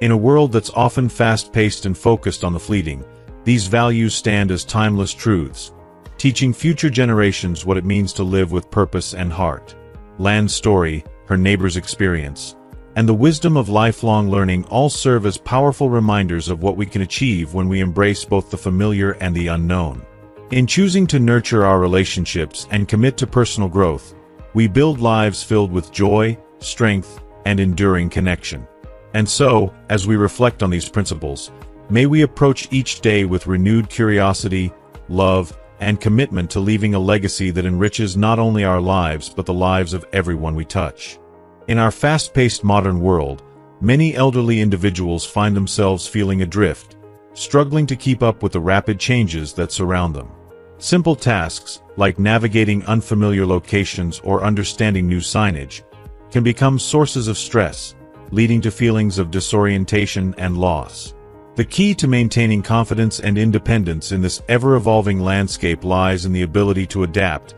In a world that's often fast-paced and focused on the fleeting, these values stand as timeless truths, teaching future generations what it means to live with purpose and heart. Lan's story, her neighbor's experience, and the wisdom of lifelong learning all serve as powerful reminders of what we can achieve when we embrace both the familiar and the unknown. In choosing to nurture our relationships and commit to personal growth, we build lives filled with joy, strength, and enduring connection. And so, as we reflect on these principles, may we approach each day with renewed curiosity, love, and commitment to leaving a legacy that enriches not only our lives but the lives of everyone we touch. In our fast-paced modern world, many elderly individuals find themselves feeling adrift, struggling to keep up with the rapid changes that surround them. Simple tasks, like navigating unfamiliar locations or understanding new signage, can become sources of stress, leading to feelings of disorientation and loss. The key to maintaining confidence and independence in this ever-evolving landscape lies in the ability to adapt,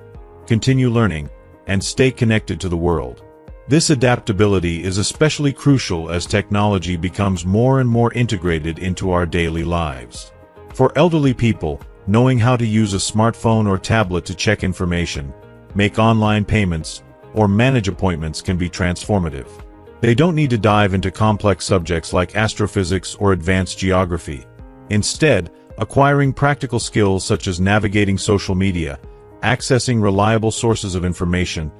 continue learning, and stay connected to the world. This adaptability is especially crucial as technology becomes more and more integrated into our daily lives. For elderly people, knowing how to use a smartphone or tablet to check information, make online payments, or manage appointments can be transformative. They don't need to dive into complex subjects like astrophysics or advanced geography. Instead, acquiring practical skills such as navigating social media, accessing reliable sources of information,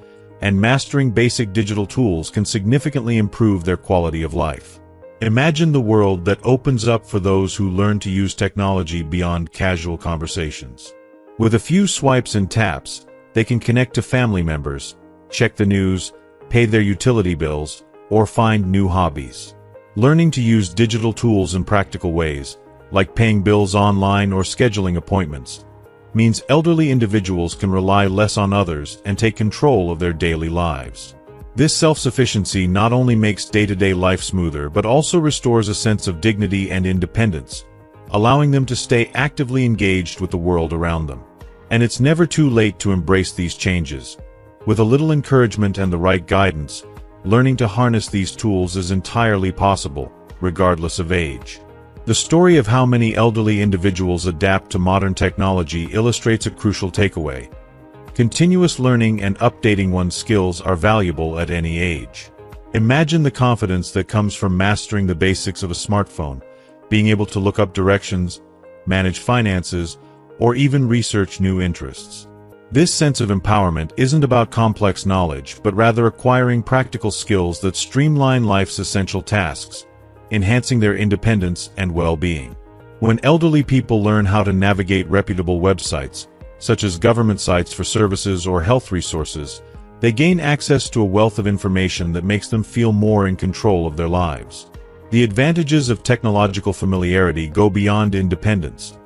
and mastering basic digital tools can significantly improve their quality of life. Imagine the world that opens up for those who learn to use technology beyond casual conversations. With a few swipes and taps, they can connect to family members, check the news, pay their utility bills, or find new hobbies. Learning to use digital tools in practical ways, like paying bills online or scheduling appointments, means elderly individuals can rely less on others and take control of their daily lives. This self-sufficiency not only makes day-to-day life smoother but also restores a sense of dignity and independence, allowing them to stay actively engaged with the world around them. And it's never too late to embrace these changes. With a little encouragement and the right guidance, learning to harness these tools is entirely possible, regardless of age. The story of how many elderly individuals adapt to modern technology illustrates a crucial takeaway. Continuous learning and updating one's skills are valuable at any age. Imagine the confidence that comes from mastering the basics of a smartphone, being able to look up directions, manage finances, or even research new interests. This sense of empowerment isn't about complex knowledge, but rather acquiring practical skills that streamline life's essential tasks, enhancing their independence and well-being. When elderly people learn how to navigate reputable websites, such as government sites for services or health resources, they gain access to a wealth of information that makes them feel more in control of their lives. The advantages of technological familiarity go beyond independence.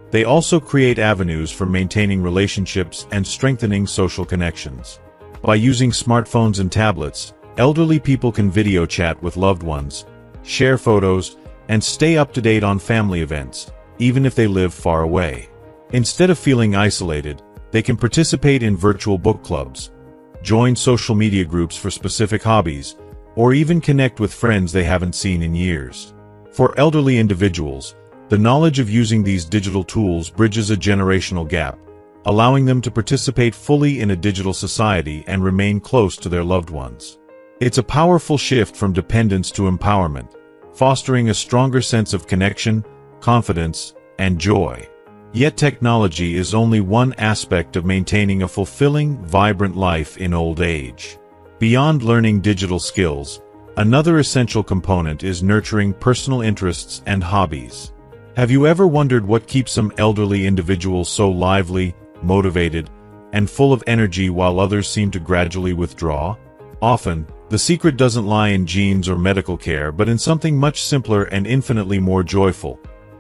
They also create avenues for maintaining relationships and strengthening social connections. By using smartphones and tablets, elderly people can video chat with loved ones, share photos, and stay up to date on family events, even if they live far away. Instead of feeling isolated, they can participate in virtual book clubs, join social media groups for specific hobbies, or even connect with friends they haven't seen in years. For elderly individuals, the knowledge of using these digital tools bridges a generational gap, allowing them to participate fully in a digital society and remain close to their loved ones. It's a powerful shift from dependence to empowerment, fostering a stronger sense of connection, confidence, and joy. Yet technology is only one aspect of maintaining a fulfilling, vibrant life in old age. Beyond learning digital skills, another essential component is nurturing personal interests and hobbies. Have you ever wondered what keeps some elderly individuals so lively, motivated, and full of energy while others seem to gradually withdraw? Often, the secret doesn't lie in genes or medical care, but in something much simpler and infinitely more joyful: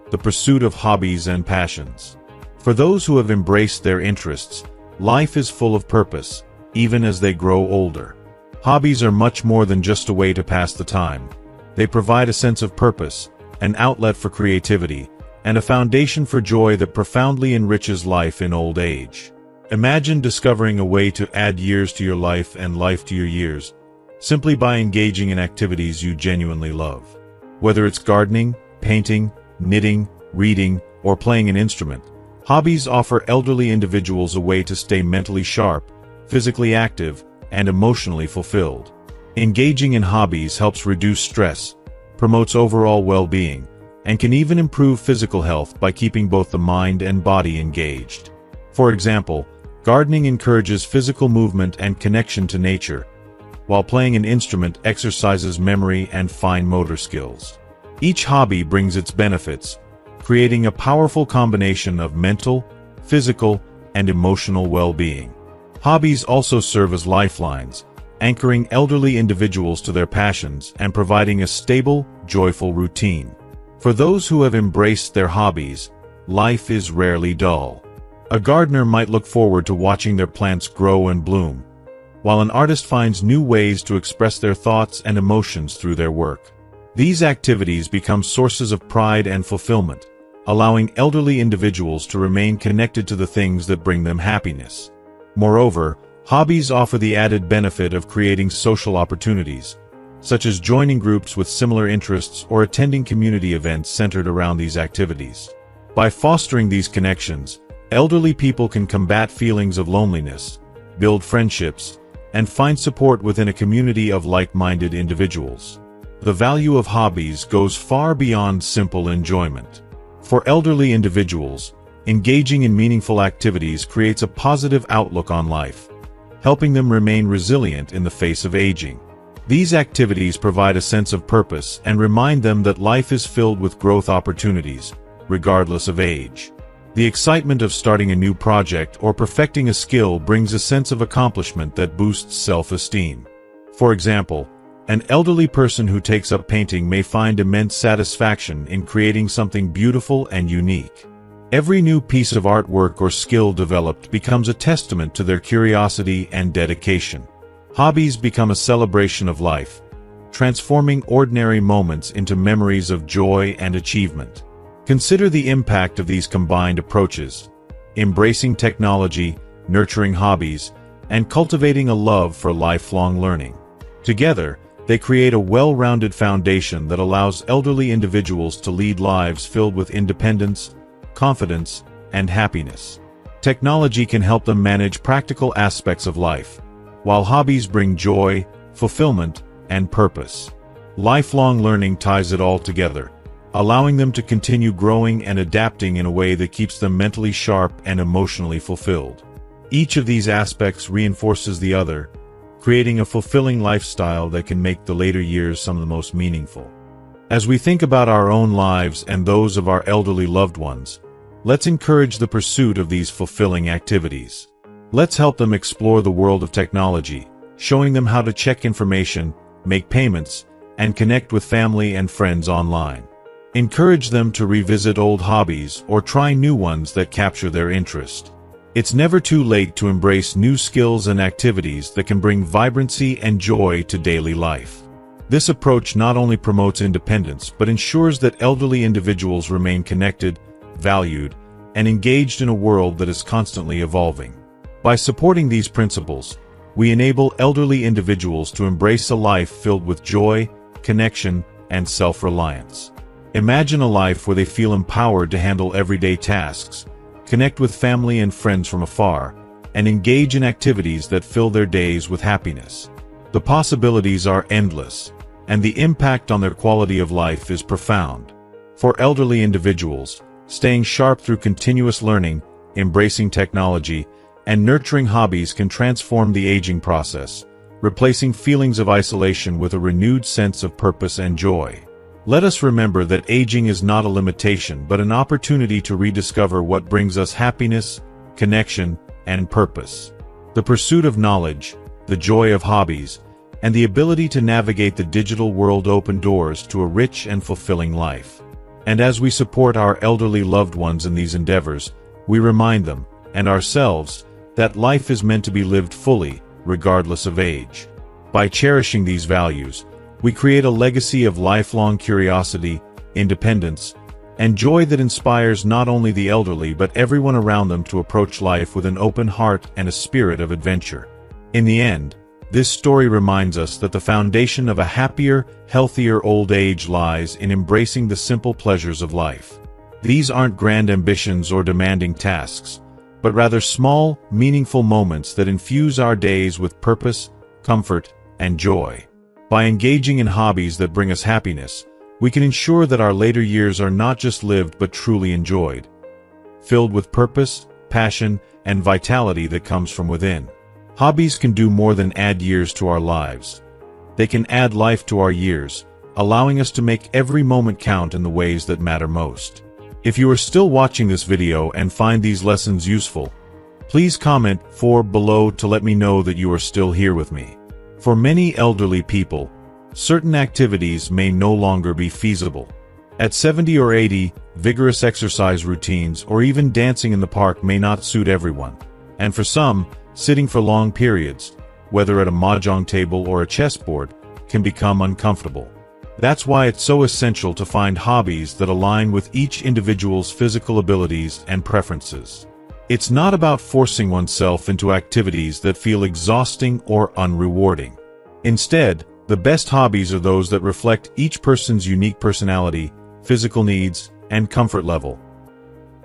the pursuit of hobbies and passions. For those who have embraced their interests, life is full of purpose, even as they grow older. Hobbies are much more than just a way to pass the time. They provide a sense of purpose, an outlet for creativity, and a foundation for joy that profoundly enriches life in old age. Imagine discovering a way to add years to your life and life to your years, simply by engaging in activities you genuinely love. Whether it's gardening, painting, knitting, reading, or playing an instrument, hobbies offer elderly individuals a way to stay mentally sharp, physically active, and emotionally fulfilled. Engaging in hobbies helps reduce stress, promotes overall well-being, and can even improve physical health by keeping both the mind and body engaged. For example, gardening encourages physical movement and connection to nature, while playing an instrument exercises memory and fine motor skills. Each hobby brings its benefits, creating a powerful combination of mental, physical, and emotional well-being. Hobbies also serve as lifelines, anchoring elderly individuals to their passions and providing a stable, joyful routine. For those who have embraced their hobbies, life is rarely dull. A gardener might look forward to watching their plants grow and bloom, while an artist finds new ways to express their thoughts and emotions through their work. These activities become sources of pride and fulfillment, allowing elderly individuals to remain connected to the things that bring them happiness. Moreover, hobbies offer the added benefit of creating social opportunities, such as joining groups with similar interests or attending community events centered around these activities. By fostering these connections, elderly people can combat feelings of loneliness, build friendships, and find support within a community of like-minded individuals. The value of hobbies goes far beyond simple enjoyment. For elderly individuals, engaging in meaningful activities creates a positive outlook on life, helping them remain resilient in the face of aging. These activities provide a sense of purpose and remind them that life is filled with growth opportunities, regardless of age. The excitement of starting a new project or perfecting a skill brings a sense of accomplishment that boosts self-esteem. For example, an elderly person who takes up painting may find immense satisfaction in creating something beautiful and unique. Every new piece of artwork or skill developed becomes a testament to their curiosity and dedication. Hobbies become a celebration of life, transforming ordinary moments into memories of joy and achievement. Consider the impact of these combined approaches: embracing technology, nurturing hobbies, and cultivating a love for lifelong learning. Together, they create a well-rounded foundation that allows elderly individuals to lead lives filled with independence, confidence, and happiness. Technology can help them manage practical aspects of life, while hobbies bring joy, fulfillment, and purpose. Lifelong learning ties it all together, allowing them to continue growing and adapting in a way that keeps them mentally sharp and emotionally fulfilled. Each of these aspects reinforces the other, creating a fulfilling lifestyle that can make the later years some of the most meaningful. As we think about our own lives and those of our elderly loved ones, let's encourage the pursuit of these fulfilling activities. Let's help them explore the world of technology, showing them how to check information, make payments, and connect with family and friends online. Encourage them to revisit old hobbies or try new ones that capture their interest. It's never too late to embrace new skills and activities that can bring vibrancy and joy to daily life. This approach not only promotes independence but ensures that elderly individuals remain connected, valued, and engaged in a world that is constantly evolving. By supporting these principles, we enable elderly individuals to embrace a life filled with joy, connection, and self-reliance. Imagine a life where they feel empowered to handle everyday tasks, connect with family and friends from afar, and engage in activities that fill their days with happiness. The possibilities are endless, and the impact on their quality of life is profound. For elderly individuals, staying sharp through continuous learning, embracing technology, and nurturing hobbies can transform the aging process, replacing feelings of isolation with a renewed sense of purpose and joy. Let us remember that aging is not a limitation but an opportunity to rediscover what brings us happiness, connection, and purpose. The pursuit of knowledge, the joy of hobbies, and the ability to navigate the digital world open doors to a rich and fulfilling life. And as we support our elderly loved ones in these endeavors, we remind them, and ourselves, that life is meant to be lived fully, regardless of age. By cherishing these values, we create a legacy of lifelong curiosity, independence, and joy that inspires not only the elderly but everyone around them to approach life with an open heart and a spirit of adventure. In the end, this story reminds us that the foundation of a happier, healthier old age lies in embracing the simple pleasures of life. These aren't grand ambitions or demanding tasks, but rather small, meaningful moments that infuse our days with purpose, comfort, and joy. By engaging in hobbies that bring us happiness, we can ensure that our later years are not just lived but truly enjoyed, filled with purpose, passion, and vitality that comes from within. Hobbies can do more than add years to our lives. They can add life to our years, allowing us to make every moment count in the ways that matter most. If you are still watching this video and find these lessons useful, please comment below to let me know that you are still here with me. For many elderly people, certain activities may no longer be feasible. At 70 or 80, vigorous exercise routines or even dancing in the park may not suit everyone. And for some, sitting for long periods, whether at a mahjong table or a chessboard, can become uncomfortable. That's why it's so essential to find hobbies that align with each individual's physical abilities and preferences. It's not about forcing oneself into activities that feel exhausting or unrewarding. Instead, the best hobbies are those that reflect each person's unique personality, physical needs, and comfort level.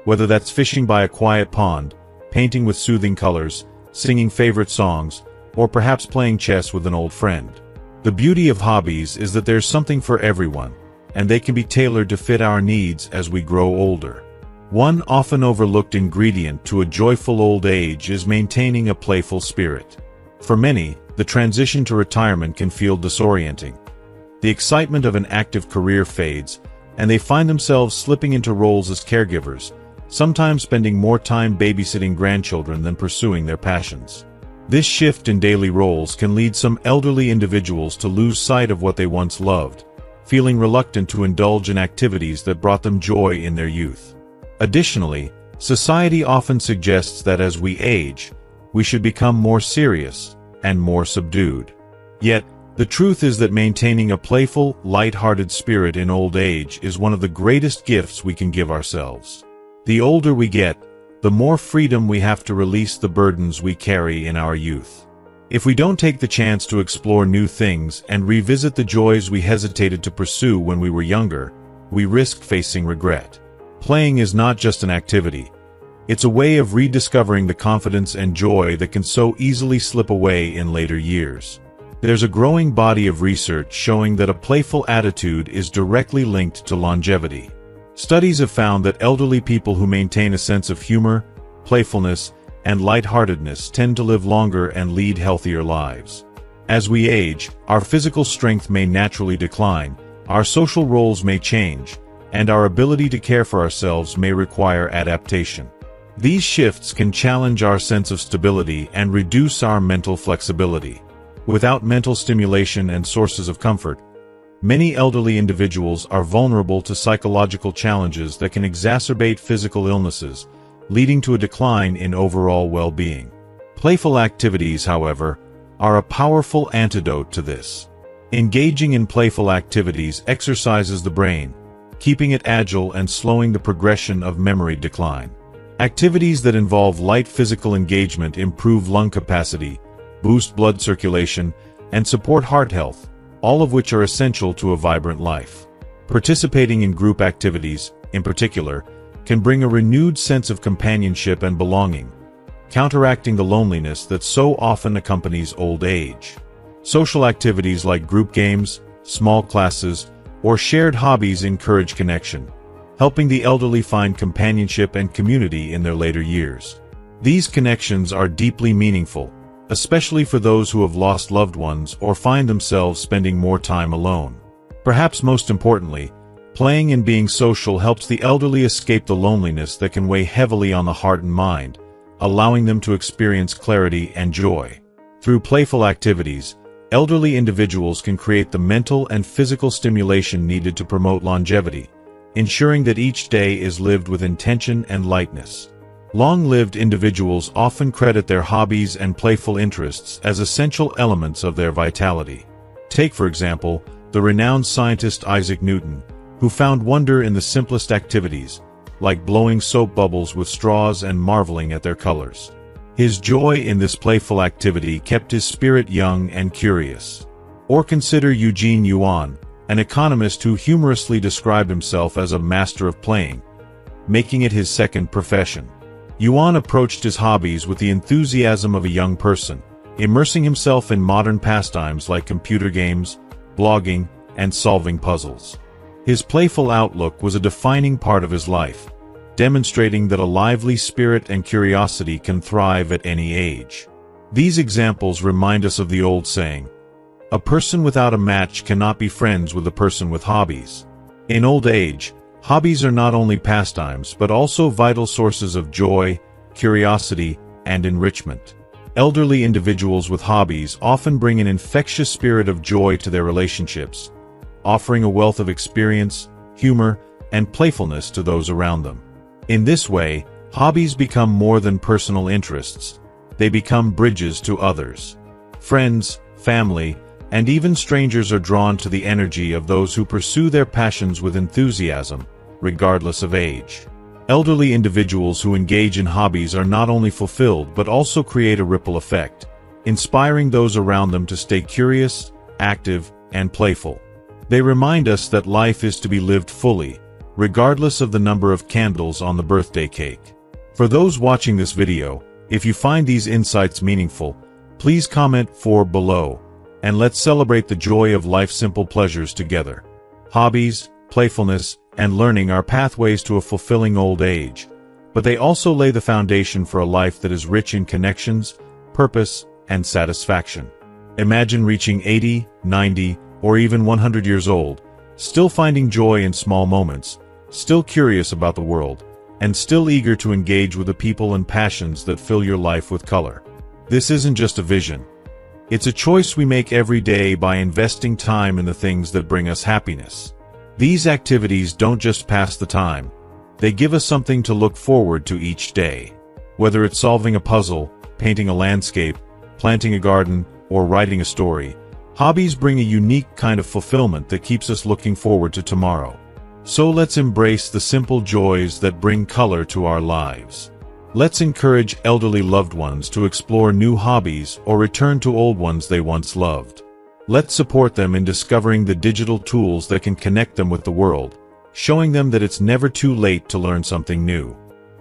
Whether that's fishing by a quiet pond, painting with soothing colors, singing favorite songs, or perhaps playing chess with an old friend. The beauty of hobbies is that there's something for everyone, and they can be tailored to fit our needs as we grow older. One often overlooked ingredient to a joyful old age is maintaining a playful spirit. For many, the transition to retirement can feel disorienting. The excitement of an active career fades, and they find themselves slipping into roles as caregivers, sometimes spending more time babysitting grandchildren than pursuing their passions. This shift in daily roles can lead some elderly individuals to lose sight of what they once loved, feeling reluctant to indulge in activities that brought them joy in their youth. Additionally, society often suggests that as we age, we should become more serious and more subdued. Yet, the truth is that maintaining a playful, light-hearted spirit in old age is one of the greatest gifts we can give ourselves. The older we get, the more freedom we have to release the burdens we carry in our youth. If we don't take the chance to explore new things and revisit the joys we hesitated to pursue when we were younger, we risk facing regret. Playing is not just an activity. It's a way of rediscovering the confidence and joy that can so easily slip away in later years. There's a growing body of research showing that a playful attitude is directly linked to longevity. Studies have found that elderly people who maintain a sense of humor, playfulness, and lightheartedness tend to live longer and lead healthier lives. As we age, our physical strength may naturally decline, our social roles may change, and our ability to care for ourselves may require adaptation. These shifts can challenge our sense of stability and reduce our mental flexibility. Without mental stimulation and sources of comfort, many elderly individuals are vulnerable to psychological challenges that can exacerbate physical illnesses, leading to a decline in overall well-being. Playful activities, however, are a powerful antidote to this. Engaging in playful activities exercises the brain, keeping it agile and slowing the progression of memory decline. Activities that involve light physical engagement improve lung capacity, boost blood circulation, and support heart health, all of which are essential to a vibrant life. Participating in group activities, in particular, can bring a renewed sense of companionship and belonging, counteracting the loneliness that so often accompanies old age. Social activities like group games, small classes, or shared hobbies encourage connection, helping the elderly find companionship and community in their later years. These connections are deeply meaningful, especially for those who have lost loved ones or find themselves spending more time alone. Perhaps most importantly, playing and being social helps the elderly escape the loneliness that can weigh heavily on the heart and mind, allowing them to experience clarity and joy. Through playful activities, elderly individuals can create the mental and physical stimulation needed to promote longevity, ensuring that each day is lived with intention and lightness. Long-lived individuals often credit their hobbies and playful interests as essential elements of their vitality. Take, for example, the renowned scientist Isaac Newton, who found wonder in the simplest activities, like blowing soap bubbles with straws and marveling at their colors. His joy in this playful activity kept his spirit young and curious. Or consider Eugene Yuan, an economist who humorously described himself as a master of playing, making it his second profession. Yuan approached his hobbies with the enthusiasm of a young person, immersing himself in modern pastimes like computer games, blogging, and solving puzzles. His playful outlook was a defining part of his life, demonstrating that a lively spirit and curiosity can thrive at any age. These examples remind us of the old saying, "A person without a match cannot be friends with a person with hobbies." In old age, hobbies are not only pastimes but also vital sources of joy, curiosity, and enrichment. Elderly individuals with hobbies often bring an infectious spirit of joy to their relationships, offering a wealth of experience, humor, and playfulness to those around them. In this way, hobbies become more than personal interests. They become bridges to others. Friends, family, and even strangers are drawn to the energy of those who pursue their passions with enthusiasm, regardless of age. Elderly individuals who engage in hobbies are not only fulfilled but also create a ripple effect, inspiring those around them to stay curious, active, and playful. They remind us that life is to be lived fully, regardless of the number of candles on the birthday cake. For those watching this video, if you find these insights meaningful, please comment below, and let's celebrate the joy of life's simple pleasures together. Hobbies, playfulness, and learning are pathways to a fulfilling old age, but they also lay the foundation for a life that is rich in connections, purpose, and satisfaction. Imagine reaching 80, 90, or even 100 years old, still finding joy in small moments, still curious about the world, and still eager to engage with the people and passions that fill your life with color. This isn't just a vision. It's a choice we make every day by investing time in the things that bring us happiness. These activities don't just pass the time, they give us something to look forward to each day. Whether it's solving a puzzle, painting a landscape, planting a garden, or writing a story, hobbies bring a unique kind of fulfillment that keeps us looking forward to tomorrow. So let's embrace the simple joys that bring color to our lives. Let's encourage elderly loved ones to explore new hobbies or return to old ones they once loved. Let's support them in discovering the digital tools that can connect them with the world, showing them that it's never too late to learn something new.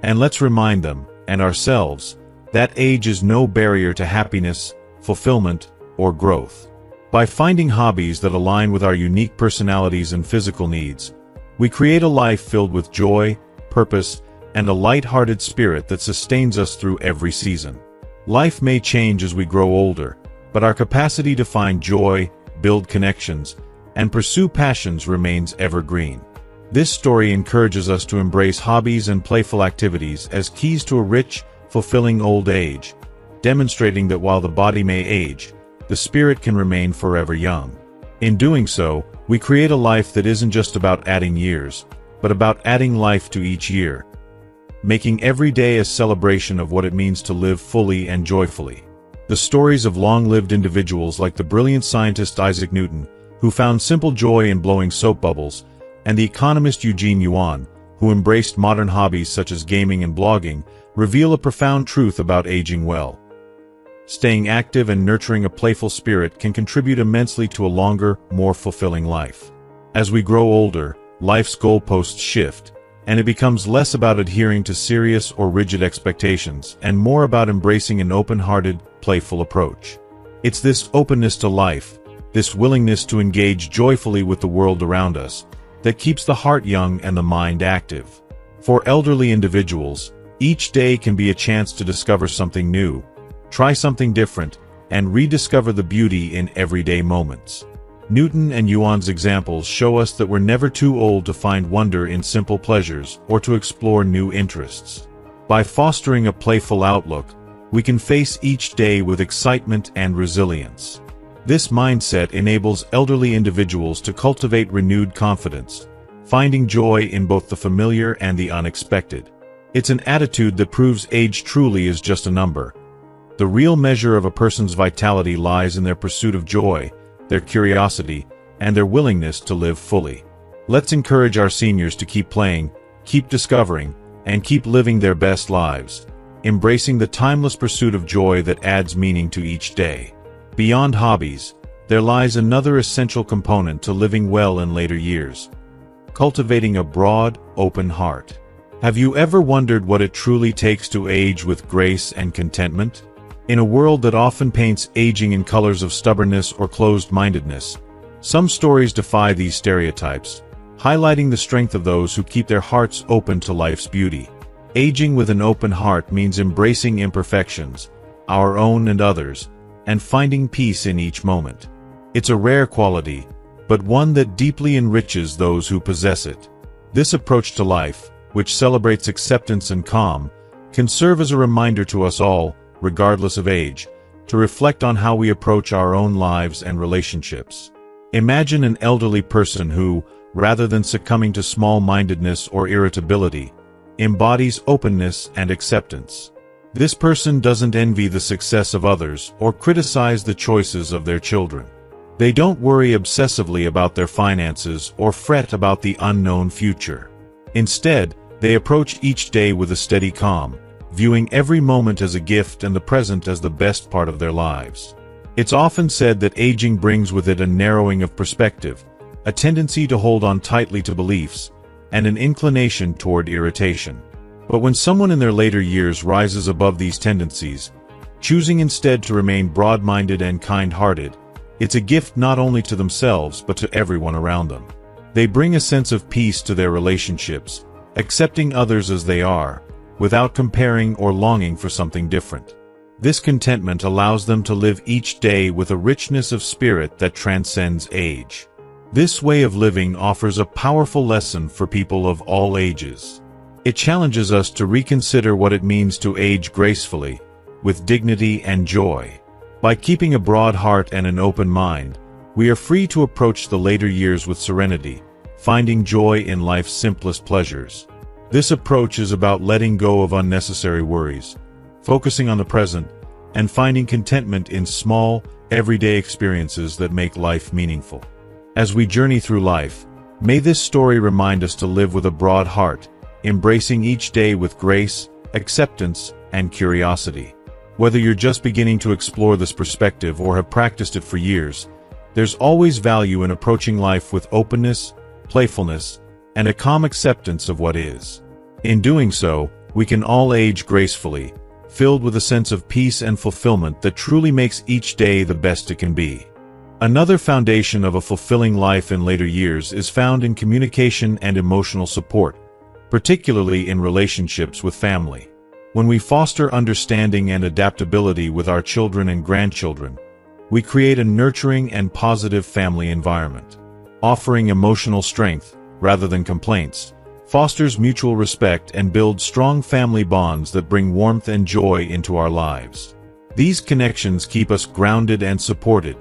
And let's remind them, and ourselves, that age is no barrier to happiness, fulfillment, or growth. By finding hobbies that align with our unique personalities and physical needs, we create a life filled with joy, purpose, and a light-hearted spirit that sustains us through every season. Life may change as we grow older, but our capacity to find joy, build connections, and pursue passions remains evergreen. This story encourages us to embrace hobbies and playful activities as keys to a rich, fulfilling old age, demonstrating that while the body may age, the spirit can remain forever young. In doing so, we create a life that isn't just about adding years, but about adding life to each year, making every day a celebration of what it means to live fully and joyfully. The stories of long-lived individuals like the brilliant scientist Isaac Newton, who found simple joy in blowing soap bubbles, and the economist Eugene Yuan, who embraced modern hobbies such as gaming and blogging, reveal a profound truth about aging well. Staying active and nurturing a playful spirit can contribute immensely to a longer, more fulfilling life. As we grow older, life's goalposts shift, and it becomes less about adhering to serious or rigid expectations and more about embracing an open-hearted, playful approach. It's this openness to life, this willingness to engage joyfully with the world around us, that keeps the heart young and the mind active. For elderly individuals, each day can be a chance to discover something new, try something different, and rediscover the beauty in everyday moments. Newton and Yuan's examples show us that we're never too old to find wonder in simple pleasures or to explore new interests. By fostering a playful outlook, we can face each day with excitement and resilience. This mindset enables elderly individuals to cultivate renewed confidence, finding joy in both the familiar and the unexpected. It's an attitude that proves age truly is just a number. The real measure of a person's vitality lies in their pursuit of joy, their curiosity, and their willingness to live fully. Let's encourage our seniors to keep playing, keep discovering, and keep living their best lives, embracing the timeless pursuit of joy that adds meaning to each day. Beyond hobbies, there lies another essential component to living well in later years: cultivating a broad, open heart. Have you ever wondered what it truly takes to age with grace and contentment? In a world that often paints aging in colors of stubbornness or closed-mindedness, some stories defy these stereotypes, highlighting the strength of those who keep their hearts open to life's beauty. Aging with an open heart means embracing imperfections, our own and others, and finding peace in each moment. It's a rare quality, but one that deeply enriches those who possess it. This approach to life, which celebrates acceptance and calm, can serve as a reminder to us all, regardless of age, to reflect on how we approach our own lives and relationships. Imagine an elderly person who, rather than succumbing to small-mindedness or irritability, embodies openness and acceptance. This person doesn't envy the success of others or criticize the choices of their children. They don't worry obsessively about their finances or fret about the unknown future. Instead, they approach each day with a steady calm, viewing every moment as a gift and the present as the best part of their lives. It's often said that aging brings with it a narrowing of perspective, a tendency to hold on tightly to beliefs, and an inclination toward irritation. But when someone in their later years rises above these tendencies, choosing instead to remain broad-minded and kind-hearted, it's a gift not only to themselves but to everyone around them. They bring a sense of peace to their relationships, accepting others as they are, without comparing or longing for something different. This contentment allows them to live each day with a richness of spirit that transcends age. This way of living offers a powerful lesson for people of all ages. It challenges us to reconsider what it means to age gracefully, with dignity and joy. By keeping a broad heart and an open mind, we are free to approach the later years with serenity, finding joy in life's simplest pleasures. This approach is about letting go of unnecessary worries, focusing on the present, and finding contentment in small, everyday experiences that make life meaningful. As we journey through life, may this story remind us to live with a broad heart, embracing each day with grace, acceptance, and curiosity. Whether you're just beginning to explore this perspective or have practiced it for years, there's always value in approaching life with openness, playfulness, and a calm acceptance of what is. In doing so, we can all age gracefully, filled with a sense of peace and fulfillment that truly makes each day the best it can be. Another foundation of a fulfilling life in later years is found in communication and emotional support, particularly in relationships with family. When we foster understanding and adaptability with our children and grandchildren, we create a nurturing and positive family environment. Offering emotional strength, rather than complaints, fosters mutual respect and builds strong family bonds that bring warmth and joy into our lives. These connections keep us grounded and supported,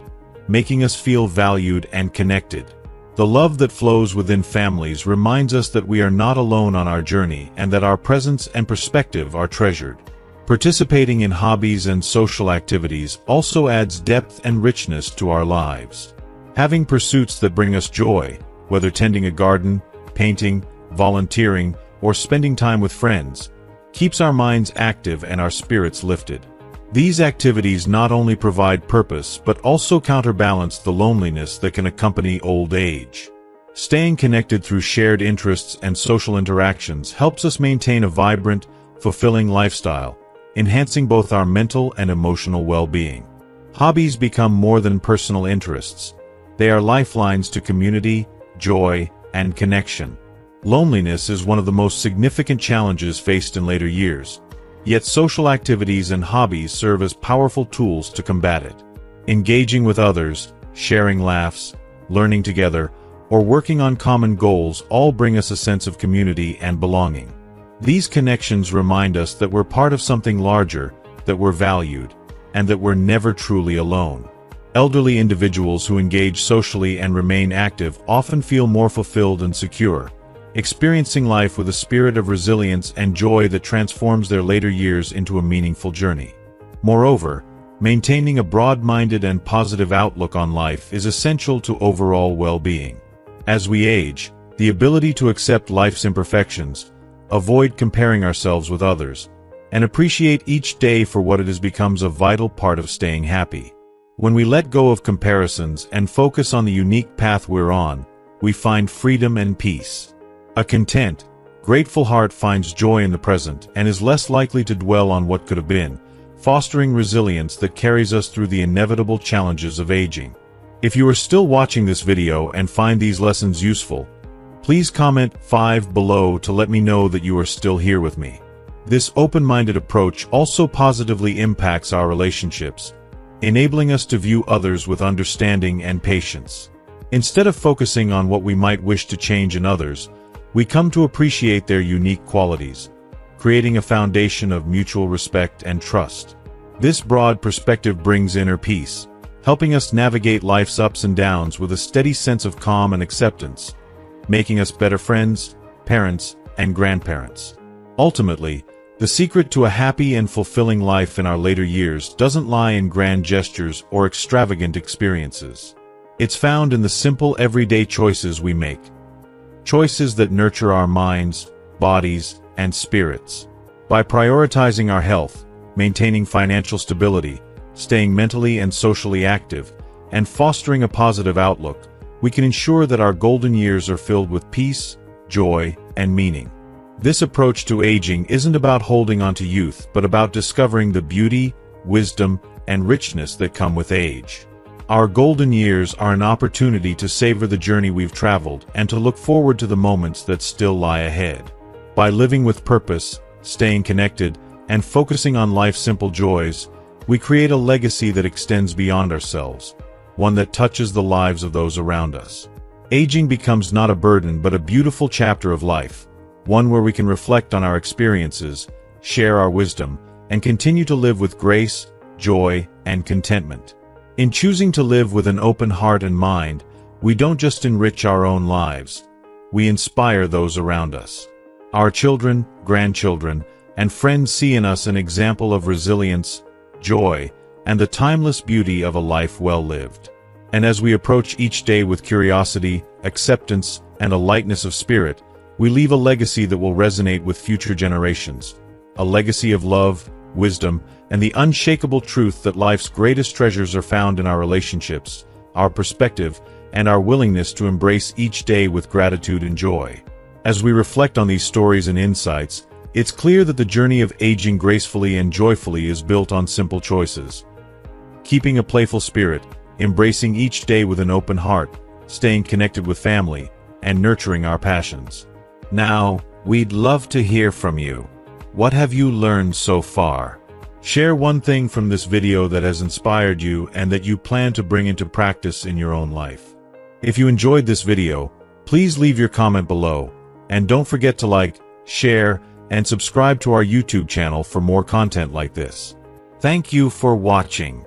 making us feel valued and connected. The love that flows within families reminds us that we are not alone on our journey and that our presence and perspective are treasured. Participating in hobbies and social activities also adds depth and richness to our lives. Having pursuits that bring us joy, whether tending a garden, painting, volunteering, or spending time with friends, keeps our minds active and our spirits lifted. These activities not only provide purpose but also counterbalance the loneliness that can accompany old age. Staying connected through shared interests and social interactions helps us maintain a vibrant, fulfilling lifestyle, enhancing both our mental and emotional well-being. Hobbies become more than personal interests. They are lifelines to community, joy, and connection. Loneliness is one of the most significant challenges faced in later years, yet social activities and hobbies serve as powerful tools to combat it. Engaging with others, sharing laughs, learning together, or working on common goals all bring us a sense of community and belonging. These connections remind us that we're part of something larger, that we're valued, and that we're never truly alone. Elderly individuals who engage socially and remain active often feel more fulfilled and secure, experiencing life with a spirit of resilience and joy that transforms their later years into a meaningful journey. Moreover, maintaining a broad-minded and positive outlook on life is essential to overall well-being. As we age, the ability to accept life's imperfections, avoid comparing ourselves with others, and appreciate each day for what it is becomes a vital part of staying happy. When we let go of comparisons and focus on the unique path we're on, we find freedom and peace. A content, grateful heart finds joy in the present and is less likely to dwell on what could have been, fostering resilience that carries us through the inevitable challenges of aging. If you are still watching this video and find these lessons useful, please comment 5 below to let me know that you are still here with me. This open-minded approach also positively impacts our relationships, enabling us to view others with understanding and patience. Instead of focusing on what we might wish to change in others, we come to appreciate their unique qualities, creating a foundation of mutual respect and trust. This broad perspective brings inner peace, helping us navigate life's ups and downs with a steady sense of calm and acceptance, making us better friends, parents, and grandparents. Ultimately, the secret to a happy and fulfilling life in our later years doesn't lie in grand gestures or extravagant experiences. It's found in the simple everyday choices we make. Choices that nurture our minds, bodies, and spirits. By prioritizing our health, maintaining financial stability, staying mentally and socially active, and fostering a positive outlook, we can ensure that our golden years are filled with peace, joy, and meaning. This approach to aging isn't about holding on to youth, but about discovering the beauty, wisdom, and richness that come with age. Our golden years are an opportunity to savor the journey we've traveled and to look forward to the moments that still lie ahead. By living with purpose, staying connected, and focusing on life's simple joys, we create a legacy that extends beyond ourselves, one that touches the lives of those around us. Aging becomes not a burden but a beautiful chapter of life, one where we can reflect on our experiences, share our wisdom, and continue to live with grace, joy, and contentment. In choosing to live with an open heart and mind, we don't just enrich our own lives, we inspire those around us. Our children, grandchildren, and friends see in us an example of resilience, joy, and the timeless beauty of a life well lived. And as we approach each day with curiosity, acceptance, and a lightness of spirit, we leave a legacy that will resonate with future generations, a legacy of love, wisdom, and the unshakable truth that life's greatest treasures are found in our relationships, our perspective, and our willingness to embrace each day with gratitude and joy. As we reflect on these stories and insights, it's clear that the journey of aging gracefully and joyfully is built on simple choices. Keeping a playful spirit, embracing each day with an open heart, staying connected with family, and nurturing our passions. Now, we'd love to hear from you. What have you learned so far? Share one thing from this video that has inspired you and that you plan to bring into practice in your own life. If you enjoyed this video, please leave your comment below, and don't forget to like, share, and subscribe to our YouTube channel for more content like this. Thank you for watching.